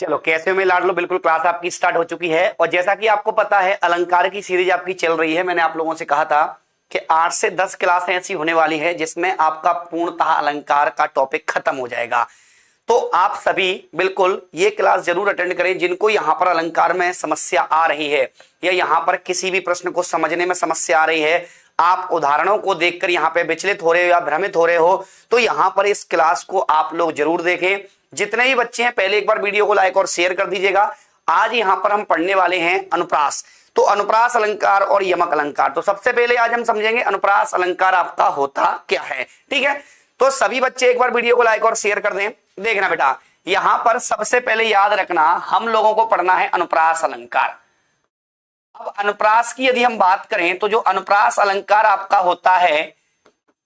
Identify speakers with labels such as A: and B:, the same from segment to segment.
A: चलो कैसे में लाड लो, बिल्कुल क्लास आपकी स्टार्ट हो चुकी है। और जैसा कि आपको पता है अलंकार की सीरीज आपकी चल रही है। मैंने आप लोगों से कहा था कि 8 से 10 क्लासें ऐसी होने वाली है जिसमें आपका पूर्णतः अलंकार का टॉपिक खत्म हो जाएगा। तो आप सभी बिल्कुल ये क्लास जरूर अटेंड करें जिनको यहाँ पर अलंकार में समस्या आ रही है या यहाँ पर किसी भी प्रश्न को समझने में समस्या आ रही है। आप उदाहरणों को देखकर यहाँ पे विचलित हो रहे हो या भ्रमित हो रहे हो, तो यहाँ पर इस क्लास को आप लोग जरूर देखें। जितने भी बच्चे हैं पहले एक बार वीडियो को लाइक और शेयर कर दीजिएगा। आज यहाँ पर हम पढ़ने वाले हैं अनुप्रास। तो अनुप्रास अलंकार और यमक अलंकार। तो सबसे पहले आज हम समझेंगे अनुप्रास अलंकार आपका होता क्या है। ठीक है, तो सभी बच्चे एक बार वीडियो को लाइक और शेयर कर दें। देखना बेटा, यहां पर सबसे पहले याद रखना हम लोगों को पढ़ना है अनुप्रास अलंकार। अब अनुप्रास की यदि हम बात करें तो जो अनुप्रास अलंकार आपका होता है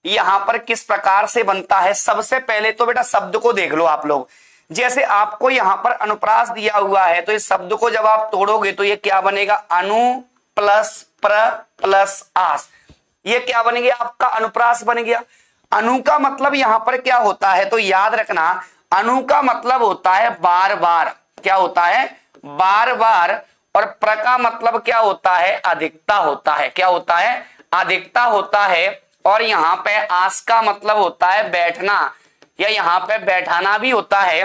A: यहां पर किस प्रकार से बनता है। सबसे पहले तो बेटा शब्द को देख लो आप लोग। जैसे आपको यहां पर अनुप्रास दिया हुआ है तो इस शब्द को जब आप तोड़ोगे तो ये क्या बनेगा, अनु प्लस प्र प्लस आस। ये क्या बन गया, आपका अनुप्रास बन गया। अनु का मतलब यहां पर क्या होता है, तो याद रखना अनु का मतलब होता है बार बार। क्या होता है, बार बार। और प्र का मतलब क्या होता है, अधिकता होता है। क्या होता है, अधिकता होता है। और यहाँ पे आस का मतलब होता है बैठना या यहाँ पे बैठाना भी होता है।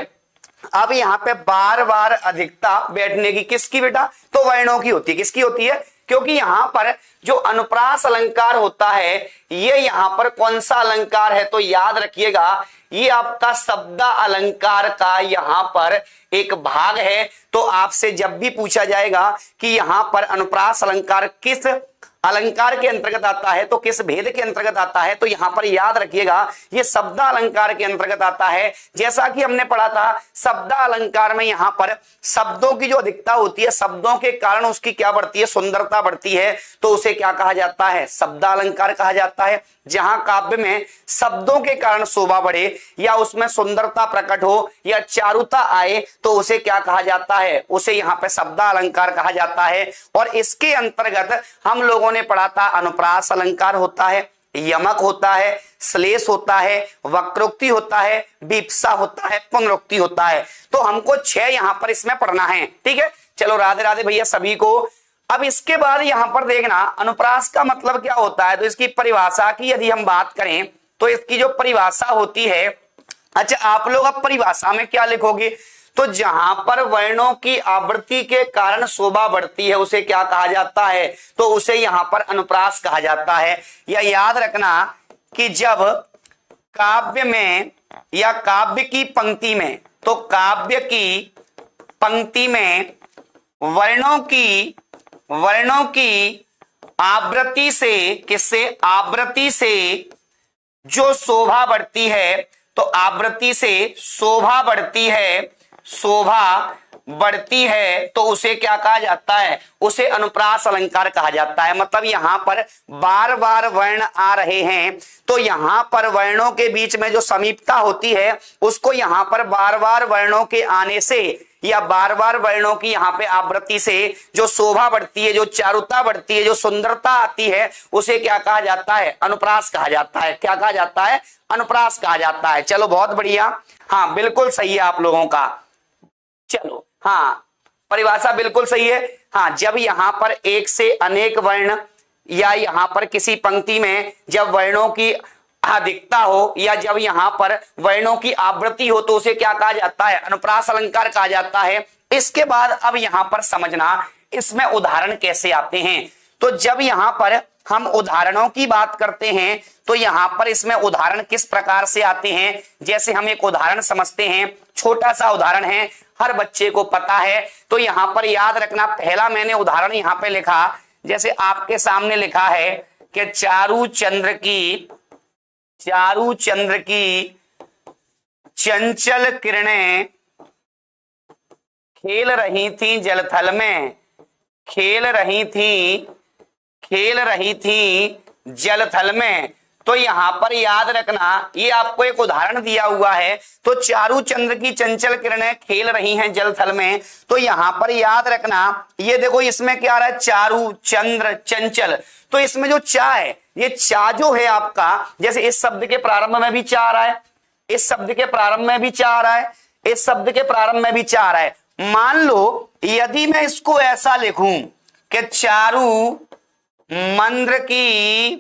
A: अब यहाँ पे बार बार अधिकता बैठने की किसकी बेटा, तो वर्णों की होती है। किसकी होती है, क्योंकि यहाँ पर जो अनुप्रास अलंकार होता है ये यहाँ पर कौन सा अलंकार है, तो याद रखिएगा ये आपका शब्द अलंकार का यहाँ पर एक भाग है। तो आपसे जब भी पूछा जाएगा कि यहाँ पर अनुप्रास अलंकार किस अलंकार के अंतर्गत आता है, तो किस भेद के अंतर्गत आता है, तो यहां पर याद रखिएगा ये शब्द अलंकार के अंतर्गत आता है। जैसा कि हमने पढ़ा था शब्द अलंकार में यहां पर शब्दों की जो अधिकता होती है, शब्दों के कारण उसकी क्या बढ़ती है, सुंदरता बढ़ती है, तो उसे क्या कहा जाता है, शब्द अलंकार कहा जाता है। जहां काव्य में शब्दों के कारण शोभा बढ़े या उसमें सुंदरता प्रकट हो या चारुता आए तो उसे क्या कहा जाता है, उसे यहाँ पे शब्द अलंकार कहा जाता है। और इसके अंतर्गत हम लोगों ने पढ़ा था अनुप्रास अलंकार होता है, यमक होता है, श्लेष होता है, वक्रोक्ति होता है, विप्सा होता है, पुनरुक्ति होता है। तो हमको 6 यहां पर इसमें पढ़ना है। ठीक है, चलो राधे राधे भैया सभी को। अब इसके बाद यहां पर देखना अनुप्रास का मतलब क्या होता है, तो इसकी परिभाषा की यदि हम बात करें तो इसकी जो परिभाषा होती है, अच्छा आप लोग अब परिभाषा में क्या लिखोगे, तो जहां पर वर्णों की आवृत्ति के कारण शोभा बढ़ती है उसे क्या कहा जाता है, तो उसे यहां पर अनुप्रास कहा जाता है। या याद रखना कि जब काव्य में या काव्य की पंक्ति में, तो काव्य की पंक्ति में वर्णों की आवृत्ति से, किससे, आवृत्ति से जो शोभा बढ़ती है, तो आवृत्ति से शोभा बढ़ती है, शोभा बढ़ती है, तो उसे क्या कहा जाता है, उसे अनुप्रास अलंकार कहा जाता है। मतलब यहां पर बार बार वर्ण आ रहे हैं तो यहां पर वर्णों के बीच में जो समीपता होती है उसको यहां पर बार बार वर्णों के आने से या बार बार वर्णों की यहाँ पे आवृत्ति से जो शोभा बढ़ती है, जो चारुता बढ़ती है, जो सुंदरता आती है, उसे क्या कहा जाता है, अनुप्रास कहा जाता है। क्या कहा जाता है, अनुप्रास कहा जाता है। चलो बहुत बढ़िया, हाँ बिल्कुल सही है आप लोगों का। चलो हाँ, परिभाषा बिल्कुल सही है। हाँ, जब यहाँ पर एक से अनेक वर्ण या यहाँ पर किसी पंक्ति में जब वर्णों की अधिकता हो या जब यहाँ पर वर्णों की आवृत्ति हो तो उसे क्या कहा जाता है, अनुप्रास अलंकार कहा जाता है। इसके बाद अब यहाँ पर समझना इसमें उदाहरण कैसे आते हैं। तो जब यहाँ पर हम उदाहरणों की बात करते हैं तो यहाँ पर इसमें उदाहरण किस प्रकार से आते हैं, जैसे हम एक उदाहरण समझते हैं। छोटा सा उदाहरण है, हर बच्चे को पता है, तो यहाँ पर याद रखना पहला मैंने उदाहरण यहाँ पे लिखा, जैसे आपके सामने लिखा है कि चारू चंद्र की चंचल किरणें खेल रही थी जलथल में, खेल रही थी जलथल में। तो यहां पर याद रखना ये आपको एक उदाहरण दिया हुआ है, तो चारू चंद्र की चंचल किरणें खेल रही हैं जलथल में। तो यहां पर याद रखना ये देखो इसमें क्या आ रहा है, चारू चंद्र चंचल। तो इसमें जो चा है, ये चा जो है आपका, जैसे इस शब्द के प्रारंभ में भी चा आ रहा है, इस शब्द के प्रारंभ में भी चा आ रहा है, इस शब्द के प्रारंभ में भी चा आ रहा है, मान लो यदि मैं इसको ऐसा लिखूं कि चारु मंद्र की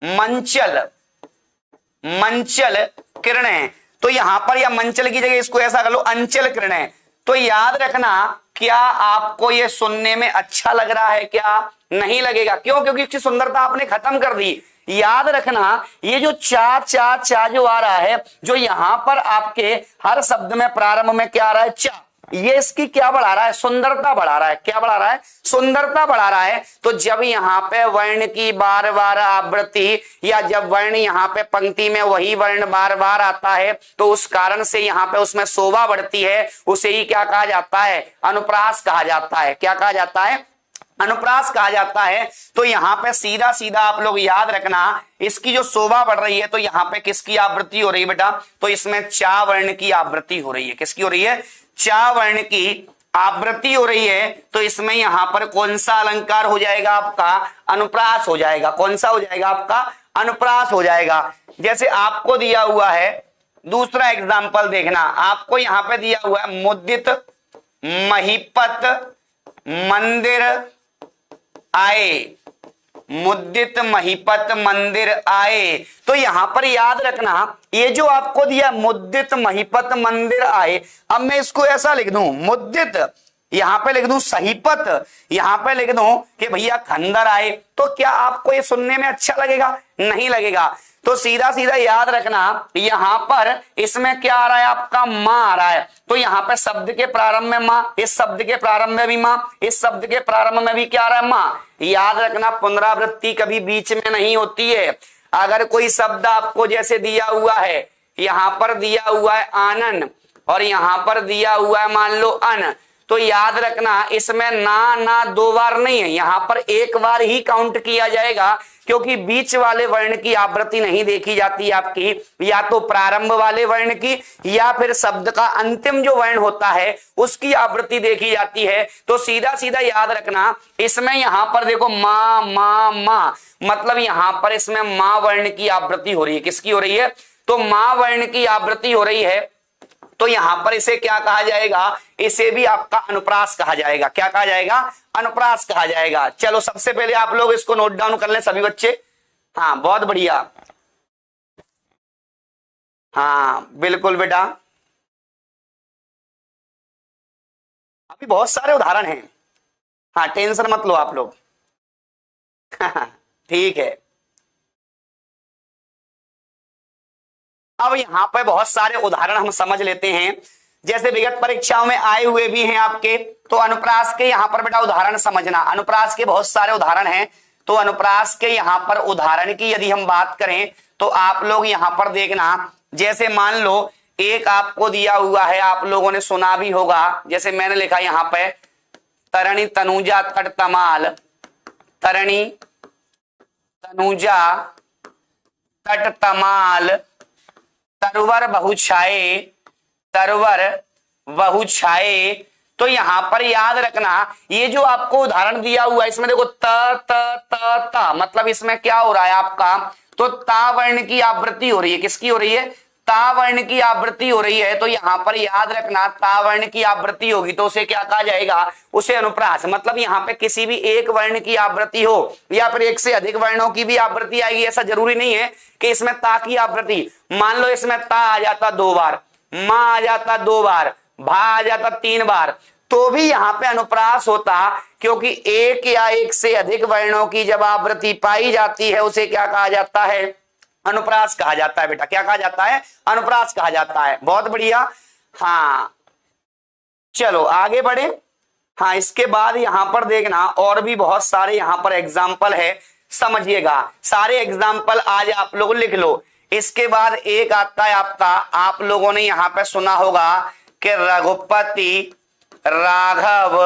A: मंचल मंचल किरणें, तो यहां पर या मंचल की जगह इसको ऐसा कर लो अंचल किरणें। तो याद रखना, क्या आपको ये सुनने में अच्छा लग रहा है? क्या नहीं लगेगा? क्यों? क्योंकि इसकी सुंदरता आपने खत्म कर दी। याद रखना, ये जो चा चा चा जो आ रहा है, जो यहां पर आपके हर शब्द में प्रारंभ में क्या आ रहा है? चा, ये इसकी क्या बढ़ा रहा है? सुंदरता बढ़ा रहा है। क्या बढ़ा रहा है? सुंदरता बढ़ा रहा है। तो जब यहाँ पे वर्ण की बार बार आवृत्ति, या जब वर्ण यहाँ पे पंक्ति में वही वर्ण बार बार आता है, तो उस कारण से यहाँ पे उसमें शोभा बढ़ती है। उसे ही क्या कहा जाता है? अनुप्रास कहा जाता है। क्या कहा जाता है? अनुप्रास कहा जाता है। तो यहाँ पे सीधा सीधा आप लोग याद रखना, इसकी जो शोभा बढ़ रही है, तो यहाँ पे किसकी आवृत्ति हो रही है बेटा? तो इसमें चा वर्ण की आवृत्ति हो रही है। किसकी हो रही है? चा वर्ण की आवृत्ति हो रही है। तो इसमें यहां पर कौन सा अलंकार हो जाएगा? आपका अनुप्रास हो जाएगा। कौन सा हो जाएगा? आपका अनुप्रास हो जाएगा। जैसे आपको दिया हुआ है दूसरा एग्जाम्पल देखना, आपको यहां पे दिया हुआ है मुद्दित महीपत मंदिर आए, मुद्दित महीपत मंदिर आए। तो यहां पर याद रखना, ये जो आपको दिया मुद्दित महीपत मंदिर आए, अब मैं इसको ऐसा लिख दूं, मुद्दित यहां पे लिख दूं सहीपत, यहां पे लिख दूं कि भैया खंडर आए, तो क्या आपको ये सुनने में अच्छा लगेगा? नहीं लगेगा। तो सीधा सीधा याद रखना, यहां पर इसमें क्या आ रहा है? आपका मां आ रहा है। तो यहां पे शब्द के प्रारंभ में मां, इस शब्द के प्रारंभ में भी मां, इस शब्द के प्रारंभ में भी क्या आ रहा है? मां। याद रखना, पुनरावृत्ति कभी बीच में नहीं होती है। अगर कोई शब्द आपको जैसे दिया हुआ है, यहां पर दिया हुआ है आनन और यहां पर दिया हुआ है मान लो अन, तो याद रखना इसमें ना दो बार नहीं है, यहां पर एक बार ही काउंट किया जाएगा, क्योंकि बीच वाले वर्ण की आवृत्ति नहीं देखी जाती आपकी, या तो प्रारंभ वाले वर्ण की या फिर शब्द का अंतिम जो वर्ण होता है उसकी आवृत्ति देखी जाती है। तो सीधा सीधा याद रखना, इसमें यहां पर देखो मां मां मां, मतलब यहां पर इसमें मां वर्ण की आवृत्ति हो रही है। किसकी हो रही है? तो मां वर्ण की आवृत्ति हो रही है। तो यहां पर इसे क्या कहा जाएगा? इसे भी आपका अनुप्रास कहा जाएगा। क्या कहा जाएगा? अनुप्रास कहा जाएगा। चलो सबसे पहले आप लोग इसको नोट डाउन कर लें सभी बच्चे। हाँ बहुत बढ़िया, हाँ बिल्कुल बेटा, अभी बहुत सारे उदाहरण हैं। हाँ टेंशन मत लो आप लोग। ठीक है, अब यहां पर बहुत सारे उदाहरण हम समझ लेते हैं, जैसे विगत परीक्षाओं में आए हुए भी हैं आपके। तो अनुप्रास के यहां पर बेटा उदाहरण समझना, अनुप्रास के बहुत सारे उदाहरण हैं। तो अनुप्रास के यहां पर उदाहरण की यदि हम बात करें तो आप लोग यहां पर देखना, जैसे मान लो एक आपको दिया हुआ है, आप लोगों ने सुना भी होगा, जैसे मैंने लिखा यहां पे तरणी तनुजा तट तमाल, तरणी तनुजा तट तमाल तरवर बहुछाए, तरवर बहुछाए। तो यहां पर याद रखना, ये जो आपको उदाहरण दिया हुआ है इसमें देखो त त त त, मतलब इसमें क्या हो रहा है आपका? तो ता वर्ण की आवृत्ति हो रही है। किसकी हो रही है? ता वर्ण की आवृत्ति हो रही है। तो यहां पर याद रखना, ता वर्ण की आवृत्ति होगी तो उसे क्या कहा जाएगा? उसे अनुप्रास। मतलब यहां पे किसी भी एक वर्ण की आवृत्ति हो या फिर एक से अधिक वर्णों की भी आवृत्ति आएगी, ऐसा जरूरी नहीं है कि इसमें ता की आवृत्ति, मान लो इसमें ता आ जाता 2 बार, मां आ जाता 2 बार, भा आ जाता 3 बार, तो भी यहां पे अनुप्रास होता, क्योंकि एक या एक से अधिक वर्णों की जब आवृत्ति पाई जाती है उसे क्या कहा जाता है? अनुप्रास कहा जाता है बेटा। क्या कहा जाता है? अनुप्रास कहा जाता है। बहुत बढ़िया। हाँ चलो आगे बढ़े। हाँ इसके बाद यहां पर देखना और भी बहुत सारे यहां पर एग्जाम्पल है, समझिएगा। सारे एग्जाम्पल आज आप लोग लिख लो। इसके बाद एक आता है आपका, आप लोगों ने यहां पे सुना होगा कि रघुपति राघव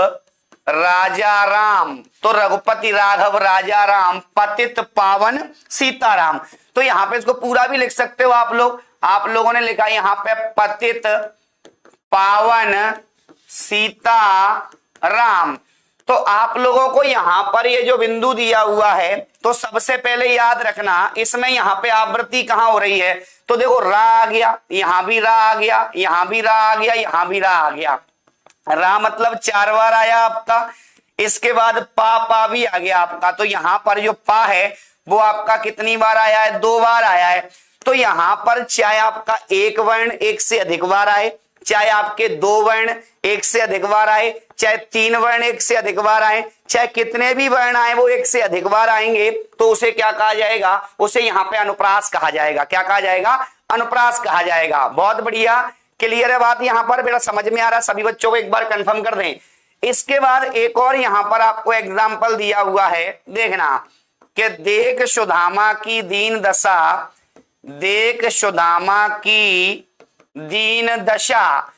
A: राजा राम। तो रघुपति राघव राजा राम पतित पावन सीताराम। तो यहां पे इसको पूरा भी लिख सकते हो आप लोग। आप लोगों ने लिखा यहां पे पतित पावन सीता राम। तो आप लोगों को यहां पर ये जो बिंदु दिया हुआ है, तो सबसे पहले याद रखना इसमें यहां पे आवृत्ति कहां हो रही है? तो देखो रा आ गया, यहां भी रा आ गया, यहां भी रा आ गया, यहां भी रा आ गया। रा मतलब 4 बार आया आपका। इसके बाद पा भी आ गया आपका। तो यहां पर जो पा है वो आपका कितनी बार आया है? 2 बार आया है। तो यहां पर चाहे आपका एक वर्ण एक से अधिक बार आए, चाहे आपके 2 वर्ण एक से अधिक बार आए, चाहे 3 वर्ण एक से अधिक बार आए, चाहे कितने भी वर्ण आए वो एक से अधिक बार आएंगे, तो उसे क्या कहा जाएगा? उसे यहां पे अनुप्रास कहा जाएगा। क्या कहा जाएगा? अनुप्रास कहा जाएगा। बहुत बढ़िया, क्लियर है बात यहां पर? बेटा समझ में आ रहा? सभी बच्चों को एक बार कंफर्म कर दें। इसके बाद एक और यहां पर आपको एग्जाम्पल दिया हुआ है, देखना कि देख सुदामा की दीन दशा, देख सुदामा की दीन दशा।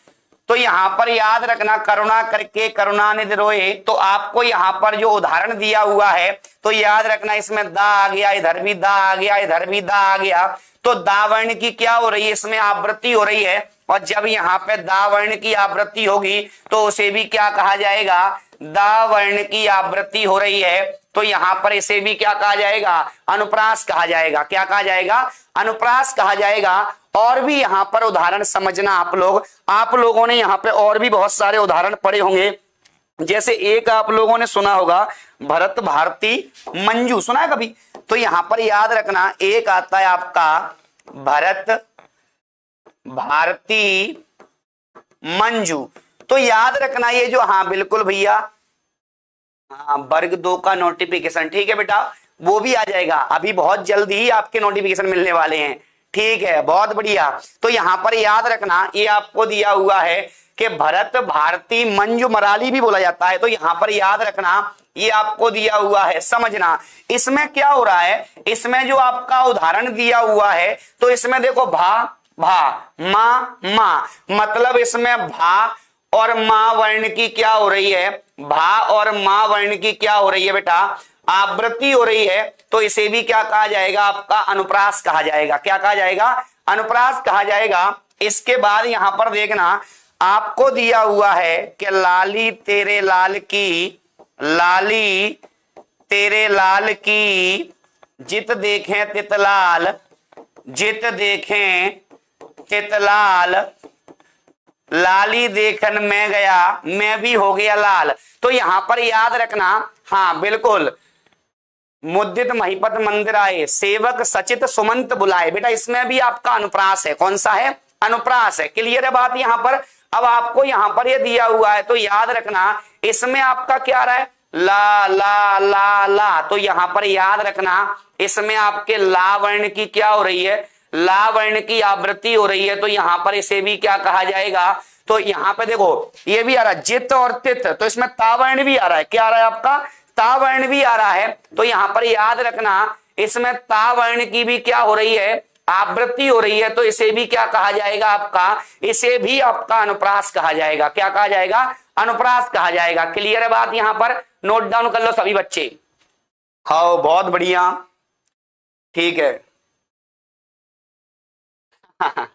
A: तो यहां पर याद रखना, करुणा करके करुणानिधि रोए। तो आपको यहां पर जो उदाहरण दिया हुआ है तो याद रखना, इसमें दा आ गया, इधर भी दा आ गया, इधर भी दा आ गया। तो दा वर्ण की क्या हो रही है? इसमें आवृत्ति हो रही है। और जब यहां पे दा वर्ण की आवृत्ति होगी तो उसे भी क्या कहा जाएगा? दा वर्ण की आवृत्ति हो रही है तो यहां पर इसे भी क्या कहा जाएगा? अनुप्रास कहा जाएगा। क्या कहा जाएगा? अनुप्रास कहा जाएगा। और भी यहां पर उदाहरण समझना आप लोगों ने यहां पे और भी बहुत सारे उदाहरण पढ़े होंगे। जैसे एक आप लोगों ने सुना होगा भरत भारती मंजू, सुना है कभी? तो यहां पर याद रखना, एक आता है आपका भरत भारती मंजू। तो याद रखना ये जो, हाँ बिल्कुल भैया, हाँ वर्ग 2 का नोटिफिकेशन, ठीक है बेटा, वो भी आ जाएगा। अभी बहुत जल्दी ही आपके नोटिफिकेशन मिलने वाले हैं, ठीक है, बहुत बढ़िया। तो यहां पर याद रखना, ये आपको दिया हुआ है कि भरत भारती मंजू मराली भी बोला जाता है। तो यहां पर याद रखना, ये आपको दिया हुआ है, समझना इसमें क्या हो रहा है। इसमें जो आपका उदाहरण दिया हुआ है तो इसमें देखो भा भा, मा, मतलब इसमें भा और मां वर्ण की क्या हो रही है? भा और मां वर्ण की क्या हो रही है बेटा? आवृत्ति हो रही है। तो इसे भी क्या कहा जाएगा? आपका अनुप्रास कहा जाएगा। क्या कहा जाएगा? अनुप्रास कहा जाएगा। इसके बाद यहां पर देखना, आपको दिया हुआ है कि लाली तेरे लाल की, लाली तेरे लाल की जित देखें तितलाल, जित देखें तितलाल, लाली देखन मैं गया, मैं भी हो गया लाल। तो यहां पर याद रखना, हाँ बिल्कुल, मुद्दित महिपत मंदिर आए, सेवक सचित सुमंत बुलाए। बेटा इसमें भी आपका अनुप्रास है। कौन सा है? अनुप्रास है। क्लियर है बात यहां पर? अब आपको यहां पर ये दिया हुआ है तो याद रखना, इसमें आपका क्या आ रहा है? ला ला ला ला। तो यहां पर याद रखना, इसमें आपके ला वर्ण की क्या हो रही है? ला वर्ण की आवृत्ति हो रही है। तो यहां पर इसे भी क्या कहा जाएगा? तो यहां पे देखो ये भी आ रहा है जित और तित, तो इसमें ता वर्ण भी आ रहा है। क्या आ रहा है आपका? ता वर्ण भी आ रहा है। तो यहां पर याद रखना, इसमें ता वर्ण की भी क्या हो रही है? आवृत्ति हो रही है। तो इसे भी क्या कहा जाएगा? आपका, इसे भी आपका अनुप्रास कहा जाएगा। क्या कहा जाएगा? अनुप्रास कहा जाएगा। क्लियर है बात यहां पर? नोट डाउन कर लो सभी बच्चे। हाँ बहुत बढ़िया, ठीक है। हाँ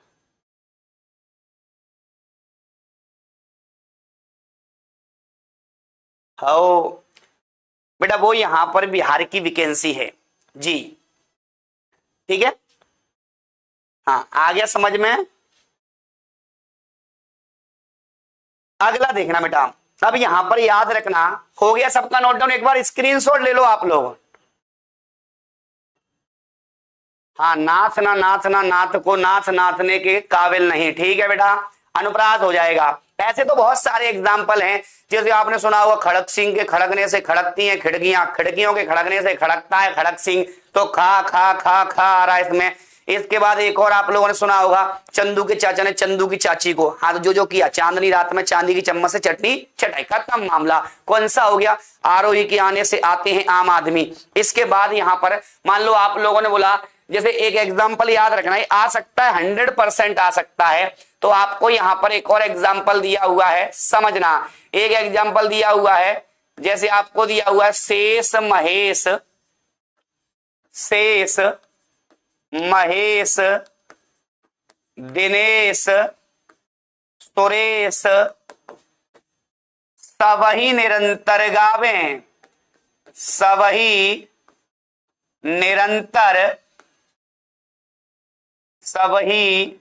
A: बेटा वो यहां पर बिहार की वैकेंसी है जी, ठीक है। हाँ आ गया समझ में? अगला देखना बेटा, अब यहां पर याद रखना, हो गया सबका नोट डाउन? एक बार स्क्रीनशॉट ले लो आप लोग। हाँ नाथ ना नाथ ना नाथ को नाथ नाथने के काबिल नहीं, ठीक है बेटा, अनुप्रास हो जाएगा। ऐसे तो बहुत सारे एग्जाम्पल हैं, जैसे आपने सुना होगा खड़क सिंह के खड़कने से खड़कती हैं खिड़कियां, खिड़कियों के खड़कने से खड़कता है खड़क सिंह। तो खा खा खा खा आ रहा है इसमें। इसके बाद एक और आप लोगों ने सुना होगा, चंदू के चाचा ने चंदू की चाची को हाथ जो किया, चांदनी रात में चांदी की चम्मच से चटनी चटाई, खत्म मामला। कौन सा हो गया? आरोही के आने से आते हैं आम आदमी। इसके बाद यहां पर मान लो आप लोगों ने बोला, जैसे एक एग्जाम्पल याद रखना है, आ सकता है 100% आ सकता है। तो आपको यहां पर एक और एग्जाम्पल दिया हुआ है, समझना। एक एग्जाम्पल दिया हुआ है, जैसे आपको दिया हुआ है शेष महेश, शेष महेश दिनेश सुरेश सबही निरंतर गावें, सबही निरंतर, सबही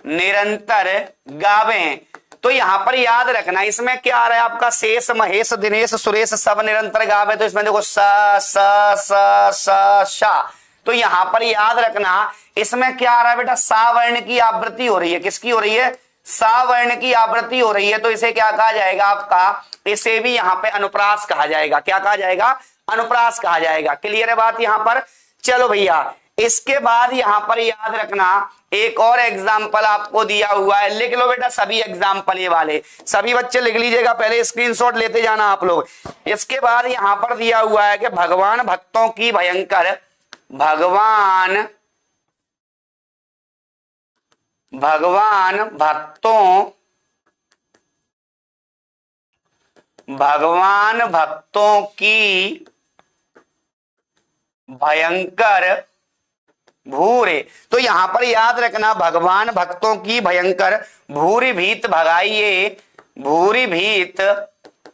A: निरंतर गावें। तो यहां पर याद रखना इसमें क्या आ रहा है आपका शेष महेश दिनेश सुरेश सब निरंतर गाव है, तो इसमें देखो स स स स शा। तो यहां पर याद रखना इसमें क्या आ रहा है बेटा, सा वर्ण की आवृत्ति हो रही है। किसकी हो रही है? सा वर्ण की आवृत्ति हो रही है। तो इसे क्या कहा जाएगा आपका, इसे भी यहां पे अनुप्रास कहा जाएगा। क्या कहा जाएगा? अनुप्रास कहा जाएगा। क्लियर है बात यहां पर? चलो भैया, इसके बाद यहां पर याद रखना एक और एग्जाम्पल आपको दिया हुआ है, लिख लो बेटा सभी एग्जाम्पल ये वाले, सभी बच्चे लिख लीजिएगा, पहले स्क्रीनशॉट लेते जाना आप लोग। इसके बाद यहां पर दिया हुआ है कि भगवान भक्तों की भयंकर, भगवान भक्तों की भयंकर भूरे। तो यहां पर याद रखना भगवान भक्तों की भयंकर भूरी भीत भगाइए, भूरी भीत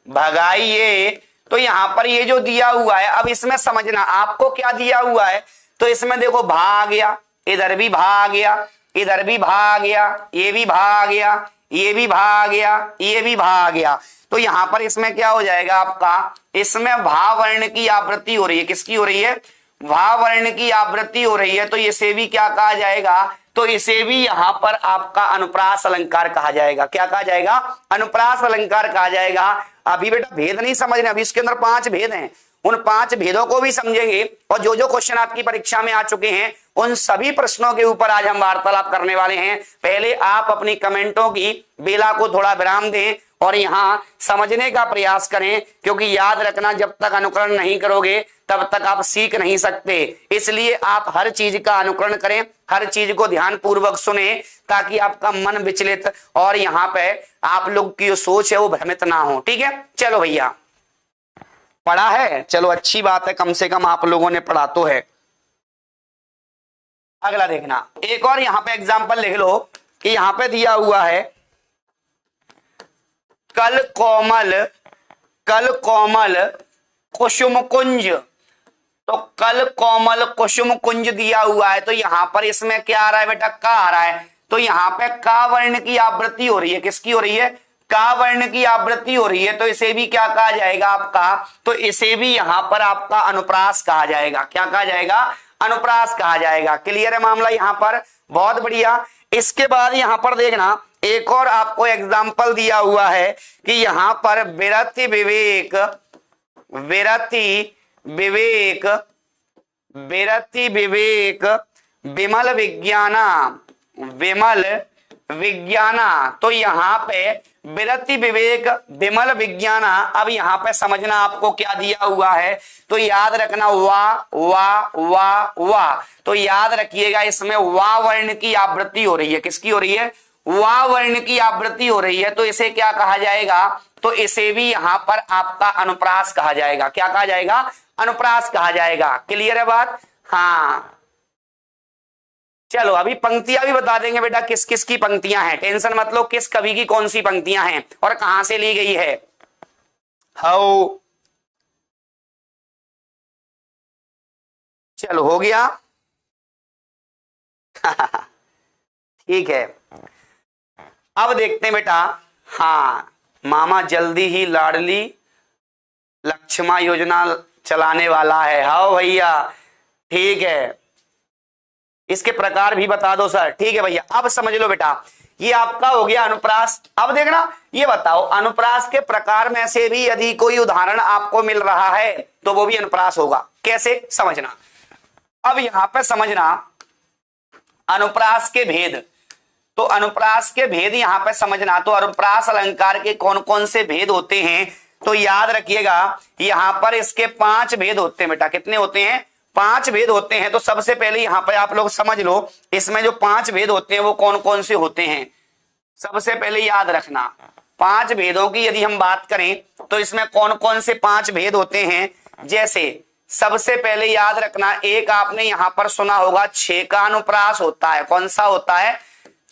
A: भगाइए। तो यहां पर ये जो दिया हुआ है, अब इसमें समझना आपको क्या दिया हुआ है। तो इसमें देखो भा आ गया, इधर भी भा आ गया, इधर भी भा आ गया, ये भी भा आ गया, ये भी भा आ गया, ये भी भा आ गया। तो यहां पर इसमें क्या हो जाएगा आपका, इसमें भा वर्ण की आवृत्ति हो रही है। किसकी हो रही है? भा वर्ण की आवृत्ति हो रही है। तो इसे भी क्या कहा जाएगा? तो इसे भी यहां पर आपका अनुप्रास अलंकार कहा जाएगा। क्या कहा जाएगा? अनुप्रास अलंकार कहा जाएगा। अभी बेटा भेद नहीं समझ रहे, अभी इसके अंदर 5 भेद हैं, उन 5 भेदों को भी समझेंगे और जो जो क्वेश्चन आपकी परीक्षा में आ चुके हैं उन सभी प्रश्नों के ऊपर आज हम वार्तालाप करने वाले हैं। पहले आप अपनी कमेंटों की बेला को थोड़ा विराम दें और यहां समझने का प्रयास करें, क्योंकि याद रखना जब तक अनुकरण नहीं करोगे तब तक आप सीख नहीं सकते। इसलिए आप हर चीज का अनुकरण करें, हर चीज को ध्यान पूर्वक सुने, ताकि आपका मन विचलित और यहाँ पे आप लोग की जो सोच है वो भ्रमित ना हो। ठीक है, चलो भैया पढ़ा है, चलो अच्छी बात है, कम से कम आप लोगों ने पढ़ा तो है। अगला देखना, एक और यहां पे एग्जांपल लिख लो कि यहां पे दिया हुआ है कल कोमल कुसुम कुंज। तो कल कोमल कुसुम कुंज दिया हुआ है। तो यहां पर इसमें क्या आ रहा है बेटा? का आ रहा है। तो यहां पे का वर्ण की आवृत्ति हो रही है। किसकी हो रही है? का वर्ण की आवृत्ति हो रही है। तो इसे भी क्या कहा जाएगा आपका? तो इसे भी यहां पर आपका अनुप्रास कहा जाएगा। क्या कहा जाएगा? अनुप्रास कहा जाएगा। क्लियर है मामला यहां पर? बहुत बढ़िया। इसके बाद यहां पर देखना एक और आपको एग्जाम्पल दिया हुआ है कि यहां पर विरति विवेक, विरति विवेक, विरति विवेक विमल विज्ञाना, विमल विज्ञाना। तो यहां पे विरति विवेक विमल विज्ञाना। अब यहां पे समझना आपको क्या दिया हुआ है। तो याद रखना वा वा वा वा। तो याद रखिएगा इसमें वा वर्ण की आवृत्ति हो रही है। किसकी हो रही है? वा वर्ण की आवृत्ति हो रही है। तो इसे क्या कहा जाएगा? तो इसे भी यहां पर आपका अनुप्रास कहा जाएगा। क्या कहा जाएगा? अनुप्रास कहा जाएगा। क्लियर है बात? हाँ चलो अभी पंक्तियां भी बता देंगे बेटा किस किस की पंक्तियां हैं, टेंशन मत लो, किस कवि की कौन सी पंक्तियां हैं और कहां से ली गई है। हाउ चलो हो गया। ठीक है, अब देखते हैं बेटा। हाँ, मामा जल्दी ही लाडली लक्ष्मा योजना चलाने वाला है। हाँ भैया ठीक है, इसके प्रकार भी बता दो सर। ठीक है भैया, अब समझ लो बेटा, ये आपका हो गया अनुप्रास। अब देखना, ये बताओ अनुप्रास के प्रकार में से भी यदि कोई उदाहरण आपको मिल रहा है तो वो भी अनुप्रास होगा। कैसे समझना, अब यहां पे समझना अनुप्रास के भेद। तो अनुप्रास के भेद यहां पे समझना। तो अनुप्रास अलंकार के कौन कौन से भेद होते हैं, तो याद रखिएगा यहां पर इसके 5 भेद होते हैं बेटा। कितने होते हैं? 5 भेद होते हैं। तो सबसे पहले यहां पर आप लोग समझ लो इसमें जो 5 भेद होते हैं वो कौन कौन से होते हैं। सबसे पहले याद रखना 5 भेदों की यदि हम बात करें तो इसमें कौन कौन से 5 भेद होते हैं। जैसे सबसे पहले याद रखना, एक आपने यहां पर सुना होगा 6 का अनुप्रास होता है। कौन सा होता है?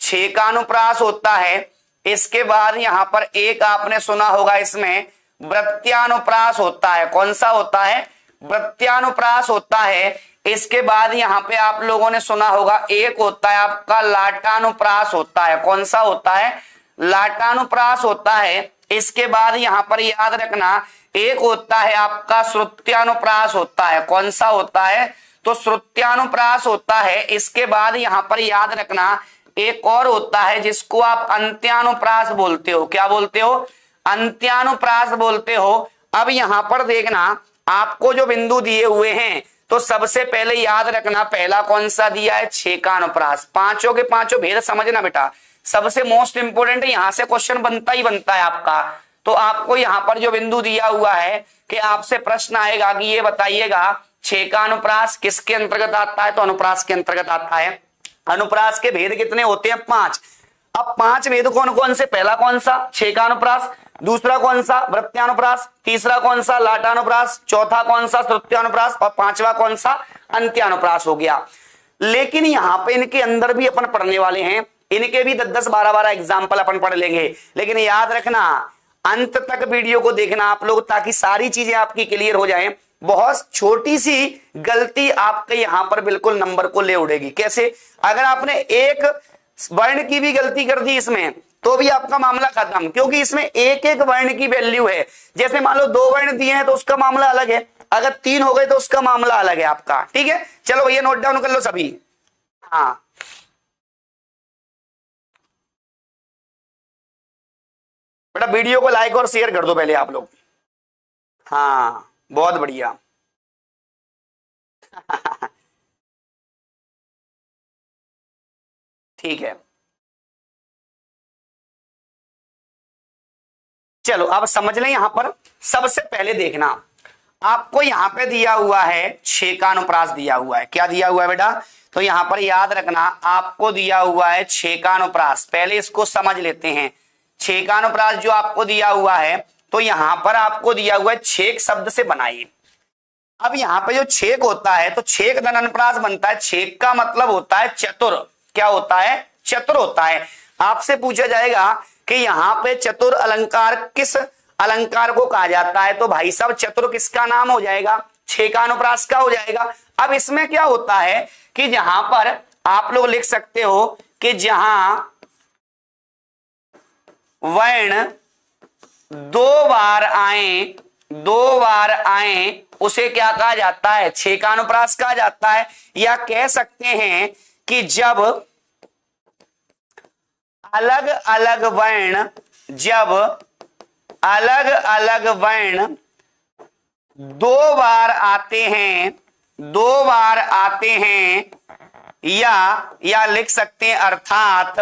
A: 6 का अनुप्रास होता है। इसके बाद यहां पर एक आपने सुना होगा इसमें वृत्त्यानुप्रास होता है। कौन सा होता है? वृत्त्यानुप्रास होता है। इसके बाद यहां पे आप लोगों ने सुना होगा एक होता है आपका लाटानुप्रास होता है। कौन सा होता है? लाटानुप्रास होता है, इसके बाद यहां पर याद रखना एक होता है आपका श्रुत्यानुप्रास होता है। कौन सा होता है? तो श्रुत्यानुप्रास होता है। इसके बाद यहां पर याद रखना एक और होता है जिसको आप अंत्यानुप्रास बोलते हो। क्या बोलते हो? अंत्यानुप्रास बोलते हो। अब यहां पर देखना आपको जो बिंदु दिए हुए हैं, तो सबसे पहले याद रखना पहला कौन सा दिया है? छेकानुप्रास। पांचों के पांचों भेद समझना बेटा, सबसे मोस्ट इंपोर्टेंट यहां से क्वेश्चन बनता ही बनता है आपका। तो आपको यहां पर जो बिंदु दिया हुआ है कि आपसे प्रश्न आएगा कि ये बताइएगा छेकानुप्रास किसके अंतर्गत आता है? तो अनुप्रास के अंतर्गत आता है। अनुप्रास के भेद कितने होते हैं? 5। अब 5 भेद कौन कौन से? पहला कौन सा? छेकानुप्रास। दूसरा कौन सा? वृत्त्यानुप्रास। तीसरा कौन सा? लाटानुप्रास। चौथा कौन सा? श्रुत्यानुप्रास। और पांचवा कौन सा? अंत्यानुप्रास हो गया। लेकिन यहां पे इनके अंदर भी अपन पढ़ने वाले हैं, इनके भी 10-10, 12-12 एग्जाम्पल अपन पढ़ लेंगे। लेकिन याद रखना अंत तक वीडियो को देखना आप लोग, ताकि सारी चीजें आपकी क्लियर हो जाएं। बहुत छोटी सी गलती आपके यहां पर बिल्कुल नंबर को ले उड़ेगी। कैसे? अगर आपने एक वर्ण की भी गलती कर दी इसमें, तो भी आपका मामला खत्म, क्योंकि इसमें एक एक वर्ण की वैल्यू है। जैसे मान लो 2 वर्ण दिए हैं तो उसका मामला अलग है, अगर 3 हो गए तो उसका मामला अलग है आपका। ठीक है, चलो भैया नोट डाउन कर लो सभी। हाँ, बेटा वीडियो को लाइक और शेयर कर दो पहले आप लोग। हाँ, बहुत बढ़िया। ठीक है, चलो अब समझ लें। यहां पर सबसे पहले देखना आपको यहां पे दिया हुआ है छेकानुप्रास दिया हुआ है। क्या दिया हुआ है बेटा? तो यहां पर याद रखना आपको दिया हुआ है छेकानुप्रास। पहले इसको समझ लेते हैं। छेकानुप्रास जो आपको दिया हुआ है, तो यहां पर आपको दिया हुआ है छेक शब्द से बनाइए। अब यहां पे जो छेक होता है, तो छेक धन अनुप्रास बनता है। छेक का मतलब होता है चतुर। क्या होता है? चतुर होता है। आपसे पूछा जाएगा कि यहां पे चतुर अलंकार किस अलंकार को कहा जाता है? तो भाई साहब चतुर किसका नाम हो जाएगा? छेकानुप्रास का हो जाएगा। अब इसमें क्या होता है कि जहां पर आप लोग लिख सकते हो कि जहां वर्ण 2 बार आए उसे क्या कहा जाता है? छेकानुप्रास कहा जाता है। या कह सकते हैं कि जब अलग अलग वर्ण 2 बार आते हैं, या लिख सकते हैं अर्थात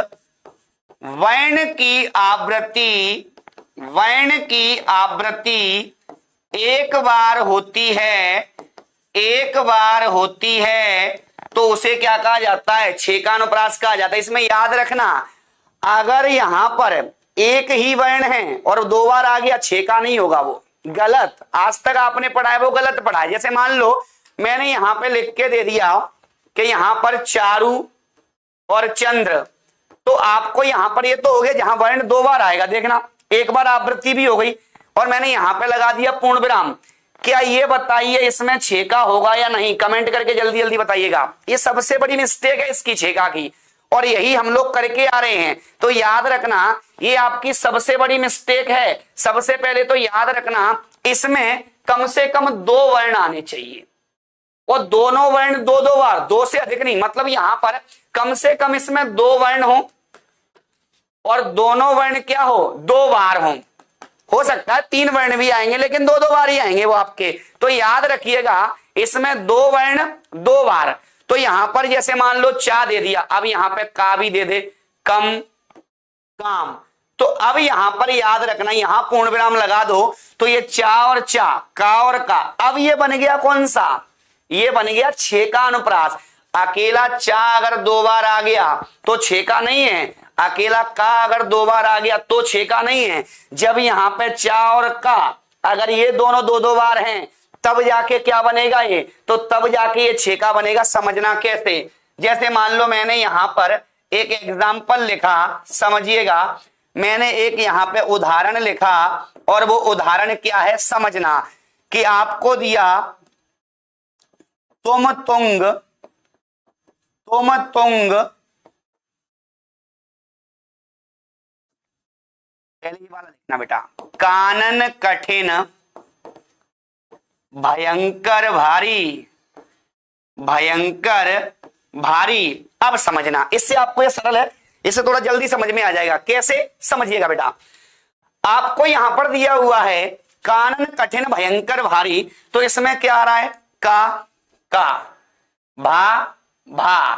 A: वर्ण की आवृत्ति एक बार होती है, तो उसे क्या कहा जाता है? छेकानुप्रास कहा जाता है। इसमें याद रखना अगर यहां पर एक ही वर्ण है और 2 बार आ गया, छेका नहीं होगा, वो गलत। आज तक आपने पढ़ा है वो गलत पढ़ा है। जैसे मान लो मैंने यहां पे लिख के दे दिया कि यहां पर चारू और चंद्र, तो आपको यहां पर ये तो हो गया जहां वर्ण 2 बार आएगा। देखना एक बार आवृत्ति भी हो गई, और मैंने यहां पे लगा दिया पूर्ण विराम। क्या ये बताइए इसमें छेका होगा या नहीं? कमेंट करके जल्दी जल्दी बताइएगा। ये सबसे बड़ी मिस्टेक है इसकी, छेका की, और यही हम लोग करके आ रहे हैं। तो याद रखना ये आपकी सबसे बड़ी मिस्टेक है। सबसे पहले तो याद रखना इसमें कम से कम 2 वर्ण आने चाहिए, और दोनों वर्ण 2-2 बार, 2 से अधिक नहीं। मतलब यहां पर कम से कम इसमें 2 वर्ण हो, और दोनों वर्ण क्या हो? 2 बार हो सकता है 3 वर्ण भी आएंगे, लेकिन 2-2 बार ही आएंगे वो आपके। तो याद रखिएगा इसमें 2 वर्ण 2 बार। तो यहां पर जैसे मान लो चा दे दिया, अब यहां पे का भी दे दे, कम काम। तो अब यहां पर याद रखना यहां पूर्ण विराम लगा दो, तो ये चा और चा, का और का, अब ये बन गया कौन सा? ये बन गया छेकानुप्रास। अकेला चा अगर 2 बार आ गया तो छेका नहीं है, अकेला का अगर 2 बार आ गया तो छेका नहीं है। जब यहां पे चा और का अगर ये दोनों 2-2 बार हैं, तब जाके क्या बनेगा ये? तो तब जाके ये छेका बनेगा। समझना कैसे? जैसे मान लो मैंने यहां पर एक एग्जाम्पल लिखा, समझिएगा, मैंने एक यहां पे उदाहरण लिखा, और वो उदाहरण क्या है समझना, कि आपको दिया तुम तुंग पहले ही वाला लिखना बेटा, कानन कठिन भयंकर भारी, भयंकर भारी। अब समझना, इससे आपको ये सरल है, इससे थोड़ा जल्दी समझ में आ जाएगा। कैसे समझिएगा बेटा, आपको यहां पर दिया हुआ है कानन कठिन भयंकर भारी, तो इसमें क्या आ रहा है, का भा,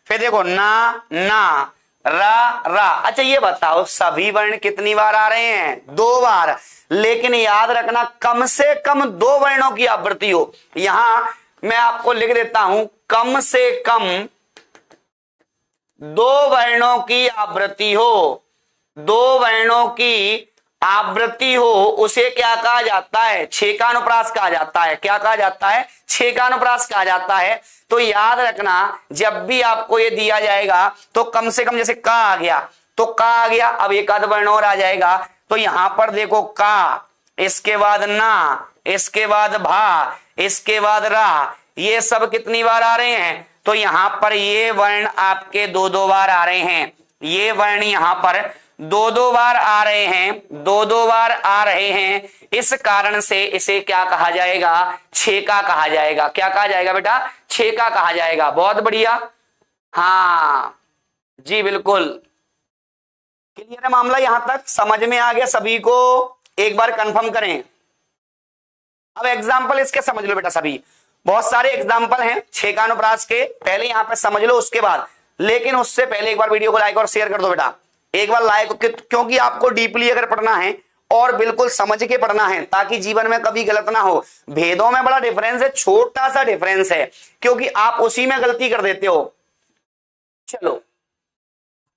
A: फिर देखो ना रा। अच्छा ये बताओ सभी वर्ण कितनी बार आ रहे हैं, 2 बार, लेकिन याद रखना कम से कम 2 वर्णों की आवृत्ति हो। यहां मैं आपको लिख देता हूं, कम से कम 2 वर्णों की आवृत्ति हो, 2 वर्णों की आवृत्ति हो, उसे क्या कहा जाता है, छेकानुप्रास कहा जाता है। क्या कहा जाता है, छेकानुप्रास कहा जाता है। तो याद रखना जब भी आपको ये दिया जाएगा तो कम से कम, जैसे का आ गया तो का आ गया, अब एक आध वर्ण और आ जाएगा, तो यहां पर देखो का, इसके बाद ना, इसके बाद भा, इसके बाद रा, ये सब कितनी बार आ रहे हैं, तो यहां पर ये वर्ण आपके 2-2 बार आ रहे हैं, ये वर्ण यहां पर 2-2 बार आ रहे हैं, 2-2 बार आ रहे हैं। इस कारण से इसे क्या कहा जाएगा, छेका कहा जाएगा। क्या कहा जाएगा बेटा, छेका कहा जाएगा। बहुत बढ़िया, हाँ जी बिल्कुल क्लियर है मामला, यहां तक समझ में आ गया सभी को, एक बार कंफर्म करें। अब एग्जाम्पल इसके समझ लो बेटा, सभी बहुत सारे एग्जाम्पल हैं छेकानुप्रास के, पहले यहां पे समझ लो उसके बाद, लेकिन उससे पहले एक बार वीडियो को लाइक और शेयर कर दो बेटा, एक बार लाइक, क्योंकि आपको डीपली अगर पढ़ना है और बिल्कुल समझ के पढ़ना है ताकि जीवन में कभी गलत ना हो। भेदों में बड़ा डिफरेंस है, छोटा सा डिफरेंस है, क्योंकि आप उसी में गलती कर देते हो। चलो